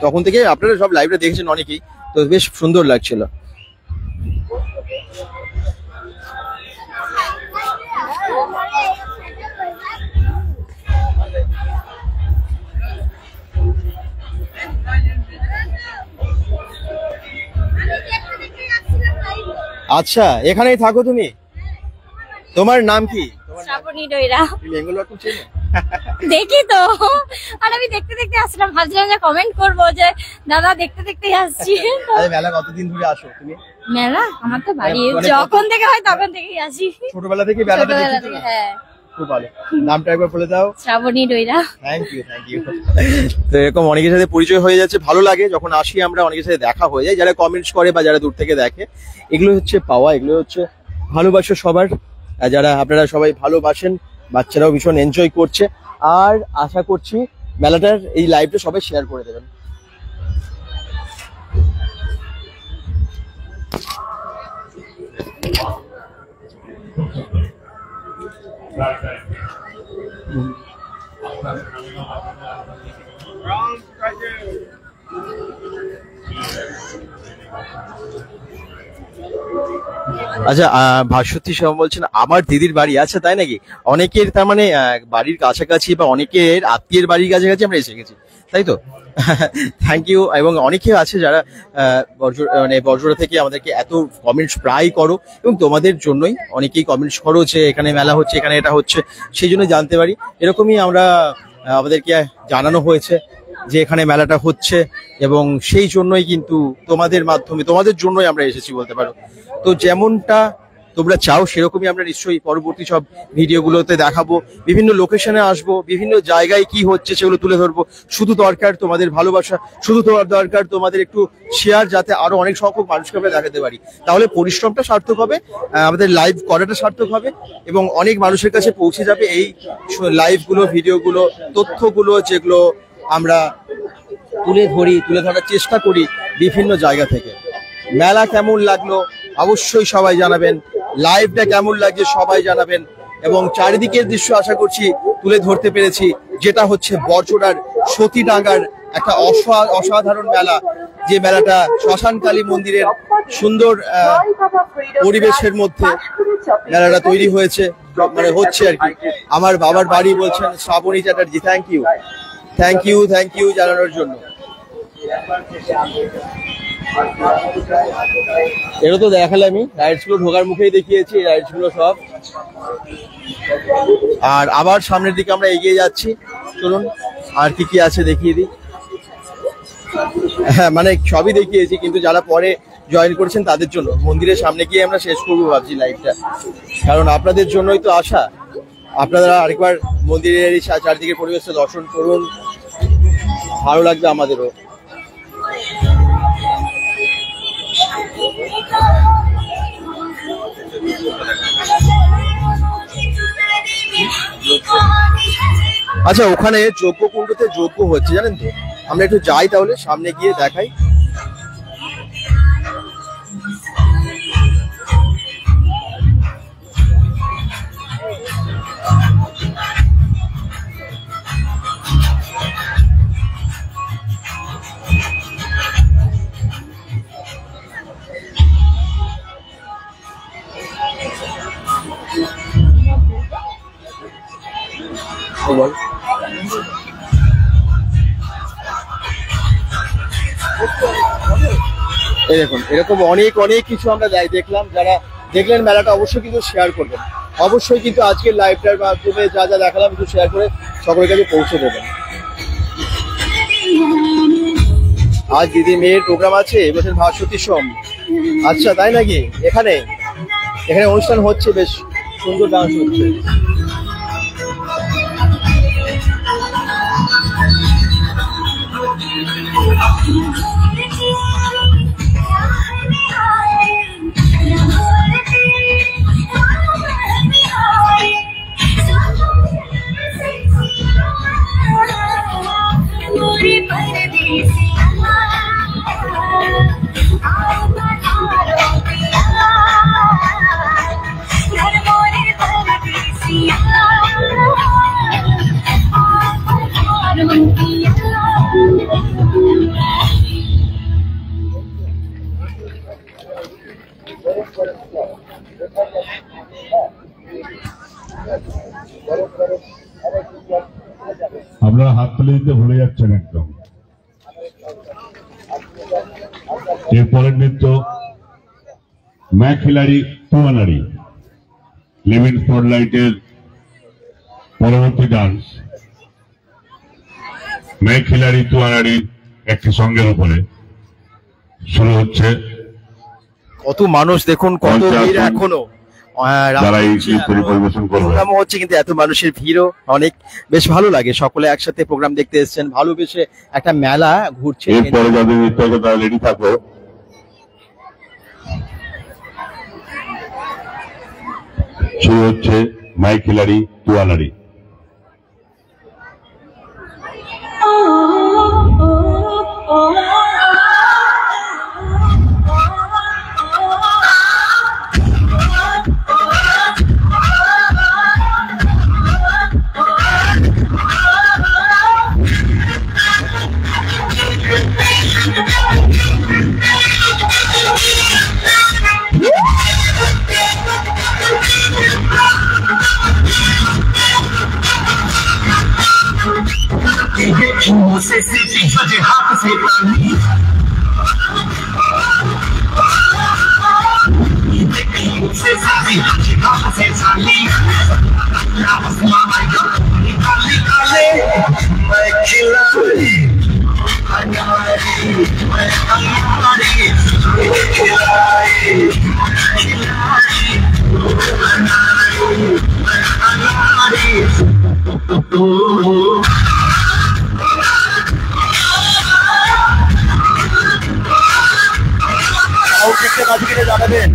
তখন থেকে আপনারা সব লাইভটা দেখেছেন অনেকেই, তো বেশ সুন্দর লাগছিল। আচ্ছা, এখানেই থাকো তুমি? তোমার নাম কি? শ্রাবণী ডয়রা। বেঙ্গল খুব চেনো? দেখি তো, আর আমি দেখতে দেখতে আসলাম, ভাবছিলাম যে কমেন্ট করবো যে দাদা দেখতে দেখতেই আসছি। আরে মেলা কতদিন ধরে আসো তুমি? মেলা আমার তো বাড়ি, যখন থেকে হয় তখন থেকেই আসি। ছোটবেলা থেকে মেলাটা ছোটবেলা দেখছো? থেকে, হ্যাঁ। খুব ভালো। নামটা একবার বলে দাও। শ্রাবণী ডয়রা। Thank you. তো এরকম অনেকের সাথে পরিচয় হয়ে যাচ্ছে, ভালো লাগে যখন আসি আমরা, অনেকের সাথে দেখা হয়ে যায়, যারা কমেন্টস করে বা যারা দূর থেকে দেখে। এগুলো হচ্ছে পাওয়া, এগুলো হচ্ছে ভালোবাসা সবার, যারা আপনারা সবাই ভালোবাসেন, বাচ্চারাও ভীষণ এনজয় করছে। আর আশা করছি মেলাটার এই লাইভটা সবাই শেয়ার করে দেবেন। আচ্ছা, ভাস্বতী সব বলছেন আমার দিদির বাড়ি, আচ্ছা তাই নাকি? অনেকের তার মানে বাড়ির কাছাকাছি বা অনেকের আত্মীয়ের বাড়ির কাছাকাছি আমরা এসে গেছি, তাই তো? Thank you. এবং অনেকেও আছে যারা মানে বড়জোড়া থেকে আমাদেরকে এত কমেন্টস প্রায় করো, এবং তোমাদের জন্যই অনেকেই কমেন্টস করো যে এখানে মেলা হচ্ছে, এখানে এটা হচ্ছে, সেই জন্য জানতে পারি। এরকমই আমাদেরকে জানানো হয়েছে যে এখানে মেলাটা হচ্ছে, এবং সেই জন্যই কিন্তু তোমাদের মাধ্যমে, তোমাদের জন্যই আমরা এসেছি বলতে পারো। তো যেমনটা তোমরা চাও সেরকমই আমরা নিশ্চয়ই পরবর্তী সব ভিডিওগুলোতে দেখাবো, বিভিন্ন লোকেশনে আসবো, বিভিন্ন জায়গায় কি হচ্ছে সেগুলো তুলে ধরবো। শুধু দরকার তোমাদের ভালোবাসা, শুধু দরকার তোমাদের একটু শেয়ার, যাতে আরো অনেক সংখ্যক মানুষকে আমরা দেখাতে পারি। তাহলে পরিশ্রমটা সার্থক হবে, আমাদের লাইভ করাটা সার্থক হবে, এবং অনেক মানুষের কাছে পৌঁছে যাবে এই লাইভগুলো, ভিডিওগুলো, তথ্যগুলো, যেগুলো আমরা তুলে ধরার চেষ্টা করি বিভিন্ন জায়গা থেকে। মেলা কেমন লাগলো অবশ্যই সবাই জানাবেন, লাইভটা কেমন লাগছে সবাই জানাবেন, এবং চারিদিকের দৃশ্য আশা করছি তুলে ধরতে পেরেছি, যেটা হচ্ছে বড়জোড়ার সতীডাঙ্গার একটা অসাধারণ মেলা, যে মেলাটা শ্মশানকালী মন্দিরের সুন্দর পরিবেশের মধ্যে মেলাটা তৈরি হয়েছে, মানে হচ্ছে আর কি। আমার বাবার বাড়ি বলছেন শ্রাবণী চ্যাটার্জি, থ্যাংক ইউ জানানোর জন্য। এটা তো দেখালে আমি রাইডস গুলো ঢোকার মুখেই দেখিয়েছি, রাইডস গুলো সব। আর আবার সামনের দিকে আমরা এগিয়ে যাচ্ছি, চলুন আর কি আছে দেখিয়ে দিই। হ্যাঁ, মানে সবই দেখিয়েছি, কিন্তু যারা পরে জয়েন করেছেন তাদের জন্য মন্দিরের সামনে গিয়ে আমরা শেষ করবো ভাবছি লাইভটা, কারণ আপনাদের জন্যই তো আসা। আপনারা আরেকবার মন্দিরের এই চারদিকের পরিবেশটা দর্শন করুন, ভালো লাগবে আমাদেরও। আচ্ছা, ওখানে যজ্ঞকুণ্ডতে যজ্ঞ হচ্ছে জানেন তো, আমরা একটু যাই তাহলে, সামনে গিয়ে দেখাই। এই দেখুন এরকম অনেক অনেক কিছু আমরা দেখলাম। যারা দেখলেন মেলাটা অবশ্যই কিন্তু শেয়ার করবেন, অবশ্যই কিন্তু আজকের লাইভটার মাধ্যমে যা যা দেখালাম একটু শেয়ার করে সকলের কাছে পৌঁছে দেবেন। আজ দিদি মেয়ের প্রোগ্রাম আছে এবছর ভাস্বতী সোম। আচ্ছা তাই নাকি? এখানে এখানে অনুষ্ঠান হচ্ছে, বেশ সুন্দর ডান্স হচ্ছে। আপনারা হাত তুলে দিতে ভুলে যাচ্ছেন একদম। এরপরের নৃত্য ম্যাখিলারি তুয়ানারি, লিভিং স্পটলাইটের পরবর্তী ডান্স ম্যাখিলারি তুয়ানারির একটি সঙ্গের উপরে শুরু হচ্ছে। কত মানুষ দেখুন, কত ভিড় এখনো প্রোগ্রাম হচ্ছে, কিন্তু এত মানুষের ভিড়ও অনেক, বেশ ভালো লাগে। সকলে একসাথে প্রোগ্রাম দেখতে এসেছেন, ভালোবেসে একটা মেলা ঘুরছে। এরপরে যাদের নৃত্য হবে তারা রেডি থাকো। শুরু হচ্ছে মাইখিলারি তুয়ানারি। Você se pinta de rato sem mim. Você se pinta de rato sem mim. জানাবেন।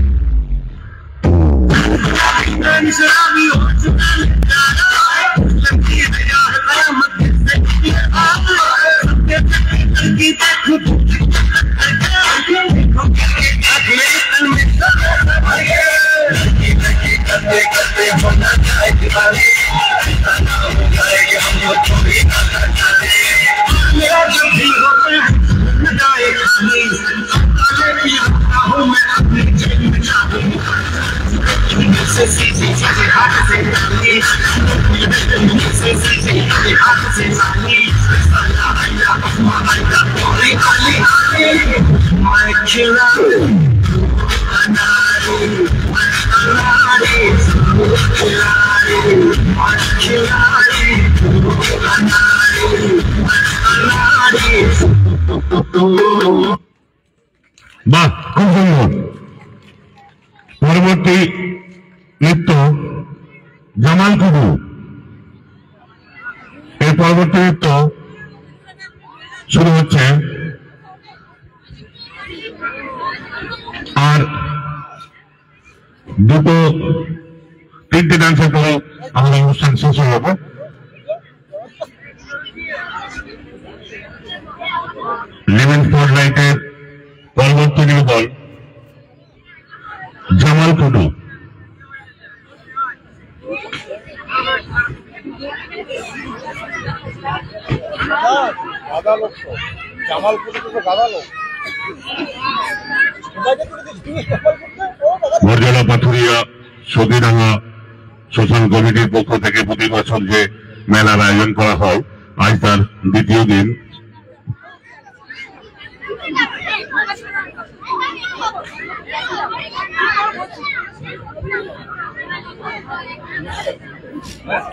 বাহ, খুব সুন্দর। পরবর্তী নৃত্য জামাল কুবু। এর পরবর্তী নৃত্য শুরু হচ্ছে, আর দুটো তিনটে ডান্সের পরে আমাদের অনুষ্ঠান শেষ হয়ে যাবে। লিভিং স্পটলাইটের পরবর্তী নির্দল জামাল কুডু। মর্যাদা পাথুরিয়া সতীডাঙ্গা শ্মশান কমিটির পক্ষ থেকে প্রতি বছর যে মেলার আয়োজন করা হয়, আজ তার দ্বিতীয় দিন।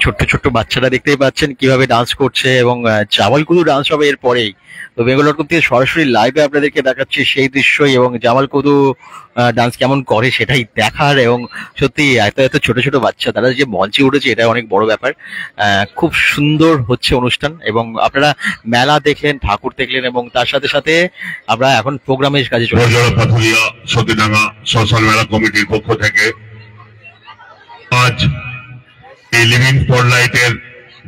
ছোট্ট ছোট্ট বাচ্চারা দেখতেই পাচ্ছেন কিভাবে ডান্স করছে, এবং জামালকুদু ডান্স হবে এরপরেই। তো বেঙ্গল.com থেকে সরাসরি লাইভে আপনাদেরকে দেখাচ্ছি সেই দৃশ্যই, এবং জামালকুদু ডান্স কেমন করে সেটাই দেখার। এবং সত্যি এত এত ছোট ছোট বাচ্চা তারা যে মঞ্চে উঠেছে এটা অনেক বড় ব্যাপার। খুব সুন্দর হচ্ছে অনুষ্ঠান, এবং আপনারা মেলা দেখলেন, ঠাকুর দেখলেন, এবং তার সাথে সাথে আমরা এখন প্রোগ্রামের কাজে চলে বড়জোড়া পাথুরিয়া সতীডাঙ্গা শ্মশান মেলা কমিটির পক্ষ থেকে আজ এই লিভিং স্পটলাইটের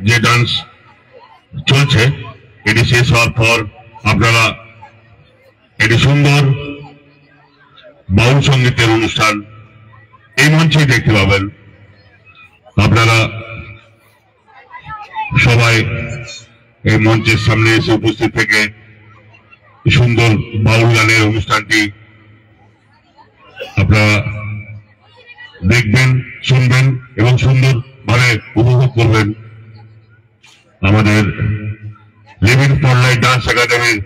যে ডান্স চলছে এটি শেষ হওয়ার পর আপনারা এটি সুন্দর বাউল সঙ্গীতের অনুষ্ঠান এই মঞ্চেই দেখতে পাবেন। আপনারা সবাই এই মঞ্চের সামনে এসে উপস্থিত থেকে সুন্দর বাউল গানের অনুষ্ঠানটি আপনারা দেখবেন, শুনবেন এবং সুন্দরভাবে উপভোগ করবেন। আমাদের লিভিং স্পটলাইট ডান্স একাডেমির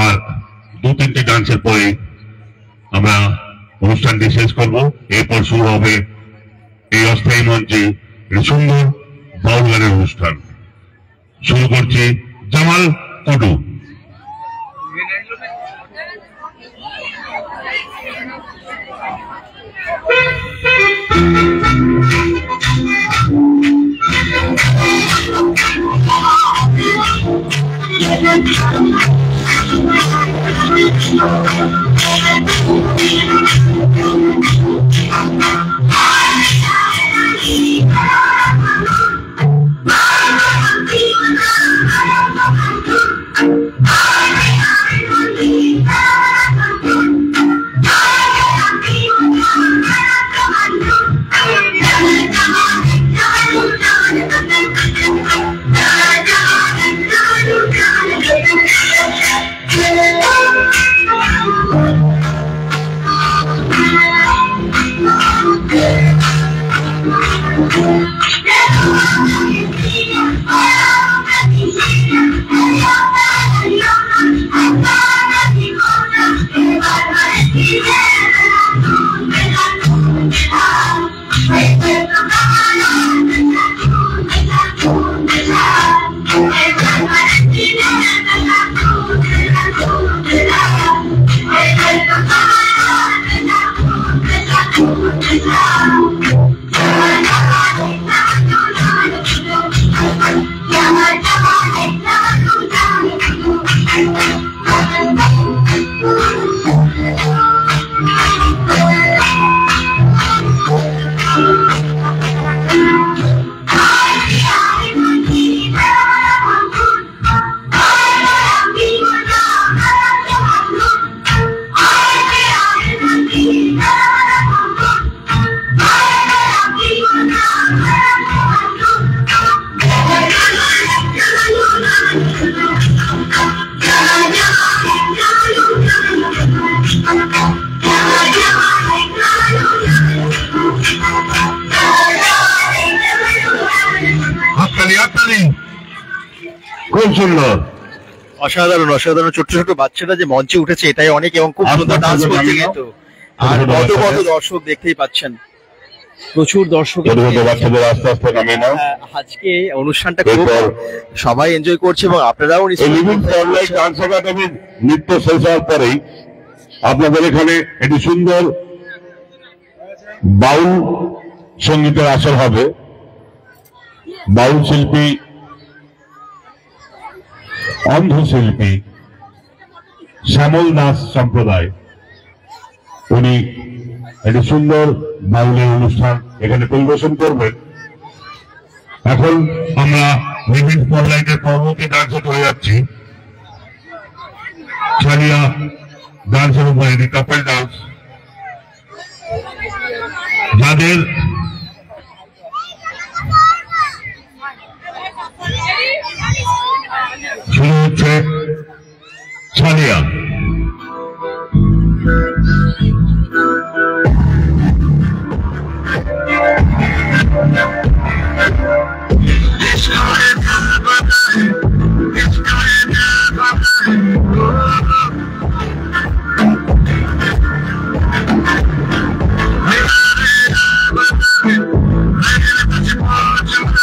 আর 2-3টি ডান্সের পরে আমরা অনুষ্ঠানটি শেষ করব। এরপর শুরু হবে এই অস্থায়ী মঞ্চে সুন্দর বাউল গানের অনুষ্ঠান। শুরু করছি জামালকুদু। খুব সুন্দর, অসাধারণ অসাধারণ ছোট্ট ছোট বাচ্চারা যে মঞ্চে উঠেছে এটাই অনেক, এবং খুব সুন্দর ডান্স করছে কিন্তু। আর কত কত দর্শক দেখতেই পাচ্ছেন, প্রচুর দর্শক বাচ্চাদের আস্তে আস্তে নামে নাও। আজকে অনুষ্ঠানটা খুব সবাই এনজয় করছে, এবং আপনারাও লিভিং স্পটলাইট ডান্স একাডেমির নৃত্য শেষ হওয়ার পরেই আপনাদের এখানে একটি সুন্দর বাউল সঙ্গীতের আসর হবে। বাউল শিল্পী, অন্ধ শিল্পী শ্যামল দাস সম্প্রদায়, উনি একটি সুন্দর বাউলের অনুষ্ঠান এখানে পরিবেশন করবেন। এখন আমরা লিভিং স্পটলাইটের পরবর্তী ডান্সে চলে যাচ্ছি। ছাড়িয়া ডান্সের উপরে এটি কাপল ডান্স, যাদের শুরু হচ্ছে ছাড়িয়া।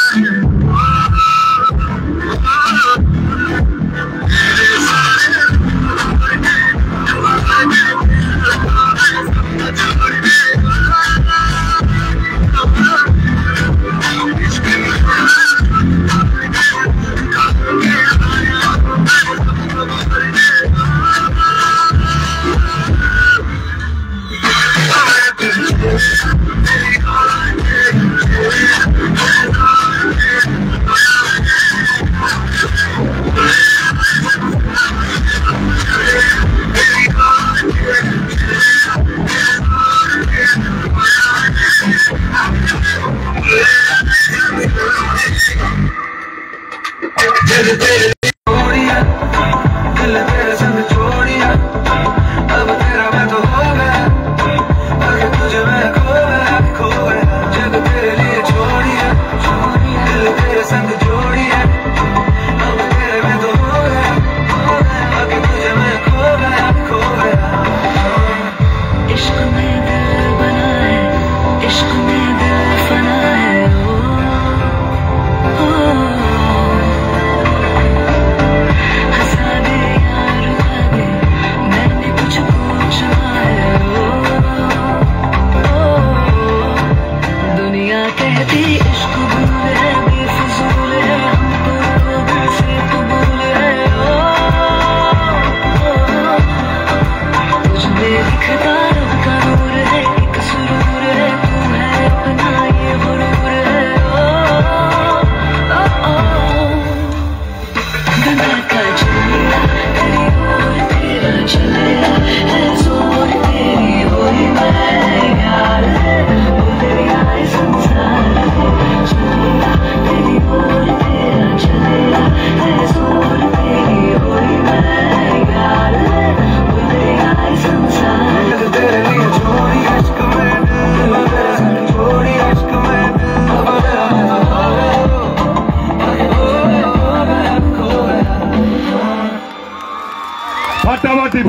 Thank you.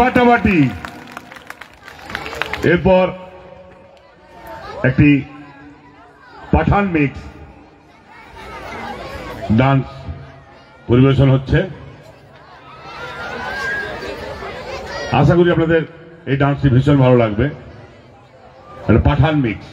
ফাটাফাটি। এরপর একটি পাঠান মিক্স ডান্স পরিবেশন হচ্ছে। আশা করি আপনাদের এই ডান্সটি ভীষণ ভালো লাগবে। পাঠান মিক্স।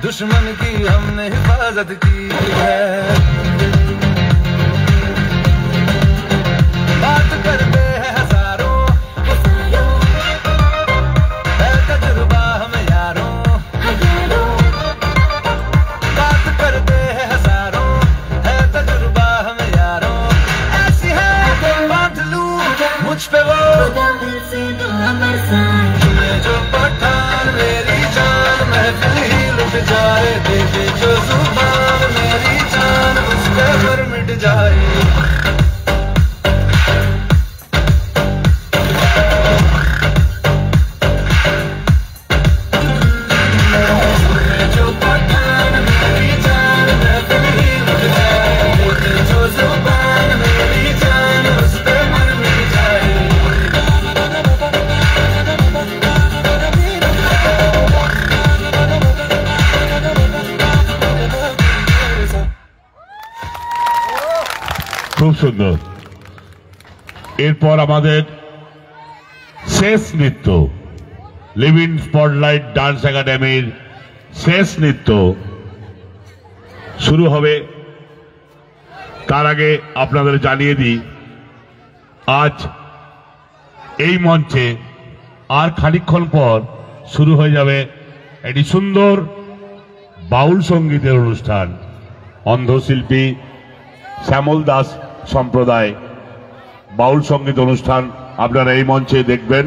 दुश्मन की हमने हिफाजत की है। बात करते हैं हजारों, है तजुर्बा हम यारों। बात करते हैं हजारों, है तजुर्बा हम यारों। ऐसी है तो बांध लूं मुझ पे वो तुम्हें जो पठान मेरी जान महफिल ही लुट जाए। देखे जो जुबान मेरी जान उसके पर मिट जाए। जो पठान मेरी जान महफिल ही लुट जाए। देखे जो जुबान मेरी जान उस पे मर मिट जाए। খুব সুন্দর। এরপর আমাদের শেষ নৃত্য, লিভিং স্পটলাইট ডান্স একাডেমির শেষ নৃত্য শুরু হবে। তার আগে আপনাদের জানিয়ে দিই, আজ এই মঞ্চে আর খানিকক্ষণ পর শুরু হয়ে যাবে একটি সুন্দর বাউল সঙ্গীতের অনুষ্ঠান। অন্ধশিল্পী শ্যামল দাস সম্প্রদায় বাউল সঙ্গীত অনুষ্ঠান আপনারা এই মঞ্চে দেখবেন।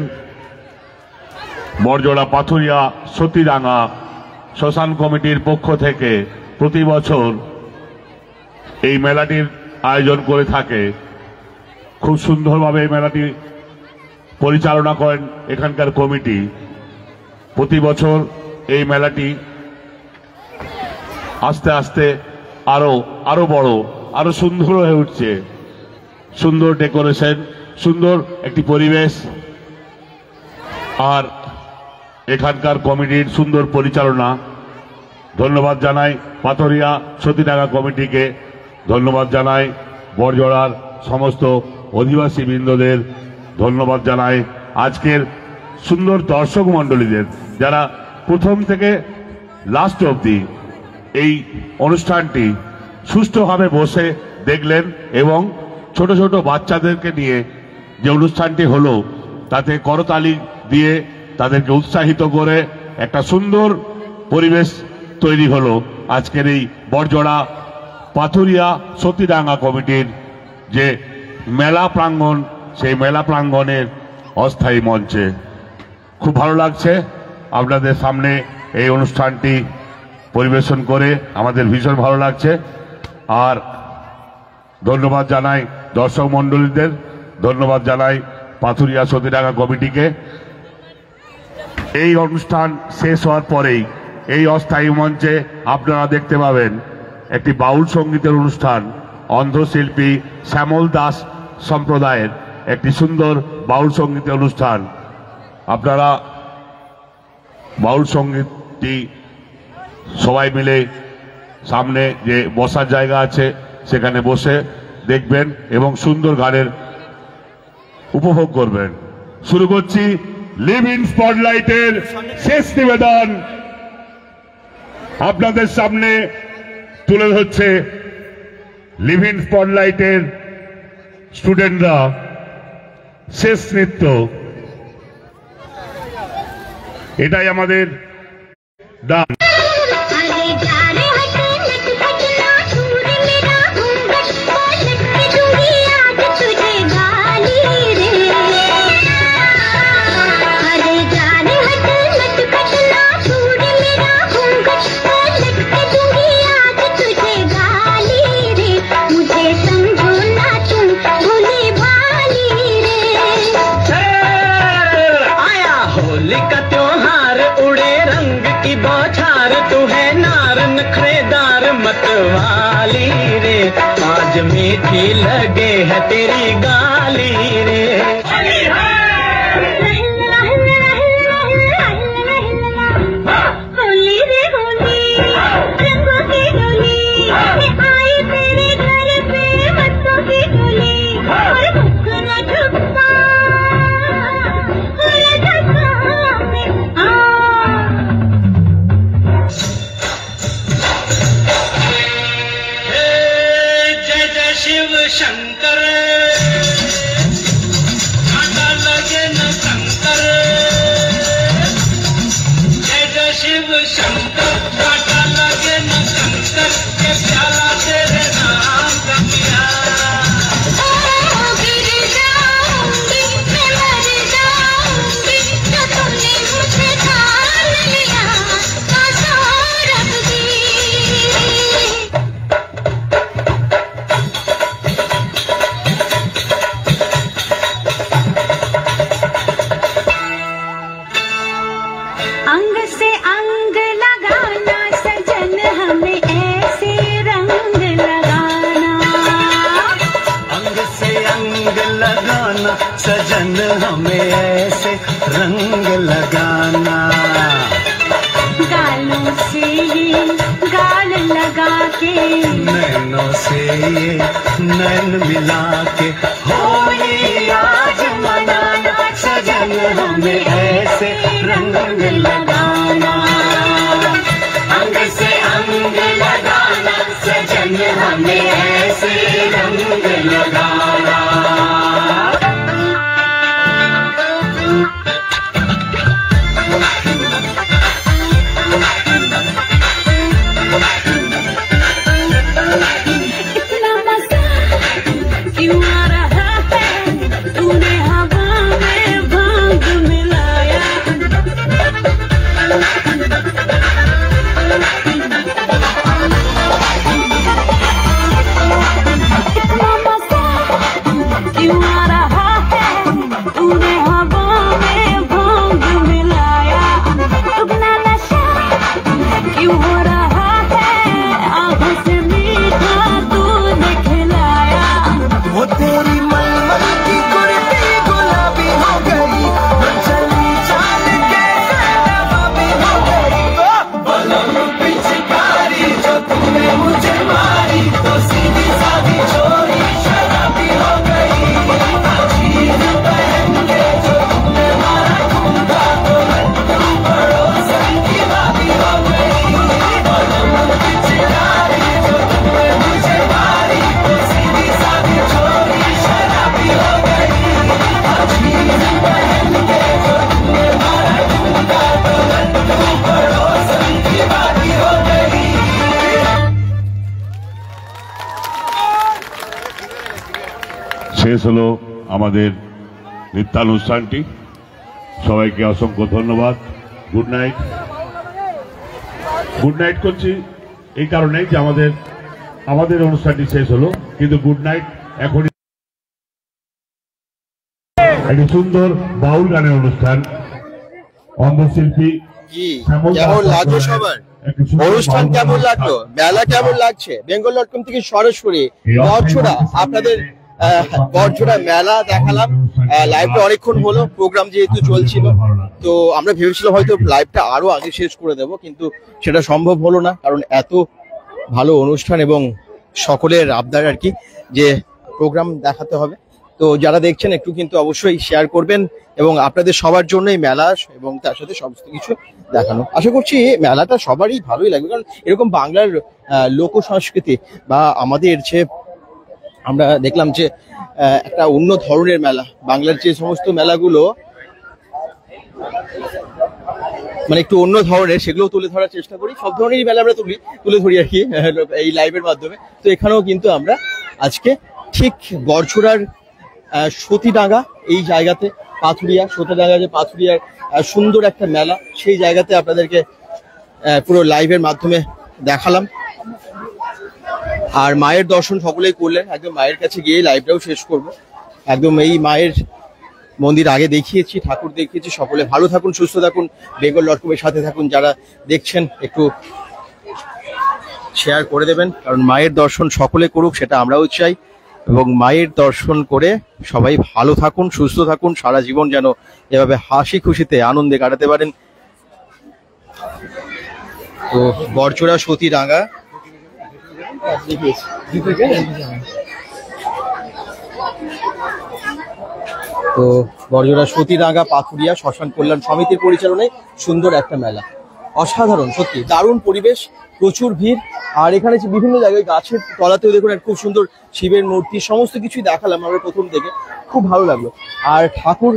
বড়জোড়া পাথুরিয়া সতীরাঙ্গা শ্মশান কমিটির পক্ষ থেকে প্রতি বছর এই মেলাটির আয়োজন করে থাকে। খুব সুন্দরভাবে এই মেলাটি পরিচালনা করেন এখানকার কমিটি। প্রতি বছর এই মেলাটি আস্তে আস্তে আরো বড়, আরো সুন্দর হয়ে উঠছে। সুন্দর ডেকোরেশন, সুন্দর একটি পরিবেশ। আর এখানকার কমিটির সুন্দর পরিচালনা। ধন্যবাদ জানাই পাথরিয়া সতীডাঙ্গা কমিটিকে, ধন্যবাদ জানাই বড়জোড়ার সমস্ত অধিবাসী বৃন্দদের, ধন্যবাদ জানাই আজকের সুন্দর দর্শক মণ্ডলীদের যারা প্রথম থেকে লাস্ট অবধি এই অনুষ্ঠানটি সুষ্ঠুভাবে বসে দেখলেন এবং ছোট ছোট বাচ্চাদেরকে নিয়ে যে অনুষ্ঠানটি হলো তাতে করতালি দিয়ে তাদেরকে উৎসাহিত করে একটা সুন্দর পরিবেশ তৈরি হলো আজকের এই বড়জোড়া পাথুরিয়া সতীডাঙ্গা কমিটির যে মেলা প্রাঙ্গণ, সেই মেলা প্রাঙ্গণের অস্থায়ী মঞ্চে। খুব ভালো লাগছে আপনাদের সামনে এই অনুষ্ঠানটি পরিবেশন করে, আমাদের ভীষণ ভালো লাগছে। আর ধন্যবাদ জানাই দর্শক মণ্ডলীদের, ধন্যবাদ জানাই পাথুরিয়া সতীডাঙ্গা কমিটিকে। এই অনুষ্ঠান শেষ হওয়ার পরেই এই অস্থায়ী মঞ্চে আপনারা দেখতে পাবেন একটি বাউল সঙ্গীতের অনুষ্ঠান। অন্ধশিল্পী শ্যামল দাস সম্প্রদায়ের একটি সুন্দর বাউল সঙ্গীতের অনুষ্ঠান। আপনারা বাউল সঙ্গীতটি সবাই মিলে সামনে যে বসার জায়গা আছে সেখানে বসে দেখবেন এবং সুন্দর গানের উপভোগ করবেন। শুরু করছি লিভ ইন স্পটলাইটের শেষ নিবেদন। আপনাদের সামনে তুলে ধরছে লিভ ইন স্পটলাইটের স্টুডেন্টরা শেষ নৃত্য। এটাই আমাদের ডান। वाली रे आज मीठी लगे है तेरी गाली रे। होली रे होली रंगों की डोली आई तेरे घर पे बच्चों की डोली और झुकना झुकता शिव शंकर घाटा लगे न शंकर, जय जय शिव शंकर घाटा लगे न शंकर, के प्याला तेरे नाम का पिया। गिर जाऊंगी मैं मर जाऊंगी जो तुमने मुझे ठान लिया रख दी। अंग से अंग लगाना सजन हमें ऐसे रंग लगाना, अंग से अंग लगाना सजन हमें ऐसे रंग लगाना। गालों से ये गाल लगा के नैनों से ये नैन मिला के होली आज मनाना सजन हमें ऐसे रंग लगाना। अंग से अंग लगाना सजन हमें ऐसे रंग लगाना। इतना मजा क्यों आ रहा है, तूने हवा में भांग मिलाया। इतना मजा শেষ হলো আমাদের নৃত্যানুষ্ঠানটি। সবাইকে অসংখ্য ধন্যবাদ। Good night. গুড নাইট করছি এই কারণেই যে আমাদের অনুষ্ঠানটি শেষ হলো, কিন্তু গুড নাইট এখনই। একটি সুন্দর বাউল গানের অনুষ্ঠান, অঙ্গশিল্পী কেমন লাগলো সবার? অনুষ্ঠান কেমন লাগলো? মেলা কেমন লাগছে? bengal.com থেকে সরাসরি বড়জোড়া আপনাদের বড়জোড়া মেলা দেখালাম। লাইভটা অনেকক্ষণ হলো, প্রোগ্রাম যেহেতু চলছিল, তো আমরা ভেবেছিলাম হয়তো লাইভটা আরো আগে শেষ করে দেব, কিন্তু সেটা সম্ভব হলো না, কারণ এত ভালো অনুষ্ঠান এবং সকলের আবদার আর কি যে প্রোগ্রাম দেখাতে হবে। তো যারা দেখছেন একটু কিন্তু অবশ্যই শেয়ার করবেন, এবং আপনাদের সবার জন্যই মেলা এবং তার সাথে সমস্ত কিছু দেখানো। আশা করছি মেলাটা সবারই ভালোই লাগবে, কারণ এরকম বাংলার লোক সংস্কৃতি বা আমাদের যে আমরা দেখলাম যে একটা অন্য ধরনের মেলা, বাংলার যে সমস্ত মেলাগুলো মানে একটু অন্য ধরনের, সেগুলো তুলে ধরার চেষ্টা করি। সব ধরনেরই মেলা আমরা তুলে ধরি আর কি এই লাইভের মাধ্যমে। তো এখানেও কিন্তু আমরা আজকে ঠিক বড়জোড়ার সতীডাঙ্গা এই জায়গাতে, পাথুরিয়া সতীডাঙ্গা যে পাথুরিয়ার সুন্দর একটা মেলা, সেই জায়গাতে আপনাদেরকে পুরো লাইভের মাধ্যমে দেখালাম। আর মায়ের দর্শন সকলেই করলেন, একদম মায়ের কাছে গিয়ে লাইভটাও শেষ করব। একদম এই মায়ের মন্দির আগে দেখিয়েছি, ঠাকুর দেখিয়েছি। সকলে ভালো থাকুন, সুস্থ থাকুন, bengal.com এর সাথে থাকুন। যারা দেখছেন একটু শেয়ার করে দেবেন, কারণ মায়ের দর্শন সকলে করুক, সেটা আমরাও চাই। এবং মায়ের দর্শন করে সবাই ভালো থাকুন, সুস্থ থাকুন, সারা জীবন যেন এভাবে হাসি খুশিতে আনন্দে কাটাতে পারেন। তো বড়জোড়া সতীডাঙ্গা তো বড়জোড়া সতীডাঙ্গা পাথুরিয়া শ্মশান কল্যাণ সমিতির পরিচালনায় সুন্দর একটা মেলা, অসাধারণ, সত্যি দারুণ পরিবেশ, প্রচুর ভিড়। আর এখানে যে বিভিন্ন জায়গায় গাছের তলাতেও দেখুন খুব সুন্দর শিবের মূর্তি, সমস্ত কিছুই দেখালাম আমরা প্রথম থেকে, খুব ভালো লাগলো। আর ঠাকুর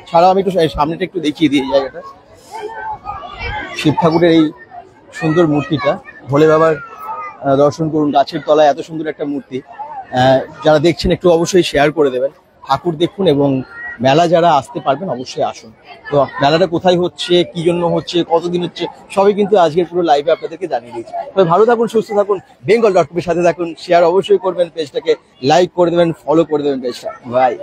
ছাড়াও আমি একটু সামনেটা একটু দেখিয়ে দিই এই জায়গাটা, শিব ঠাকুরের এই সুন্দর মূর্তিটা, ভোলে বাবার দর্শন করুন, গাছের তলায় এত সুন্দর একটা মূর্তি। যারা দেখছেন একটু অবশ্যই শেয়ার করে দেবেন, ঠাকুর দেখুন, এবং মেলা যারা আসতে পারবেন অবশ্যই আসুন। তো মেলাটা কোথায় হচ্ছে, কি জন্য হচ্ছে, কতদিন হচ্ছে, সবই কিন্তু আজকের পুরো লাইভে আপনাদেরকে জানিয়ে দিয়েছি। তবে ভালো থাকুন, সুস্থ থাকুন, bengal.com এর সাথে থাকুন, শেয়ার অবশ্যই করবেন, পেজটাকে লাইক করে দেবেন, ফলো করে দেবেন পেজটা। বাই।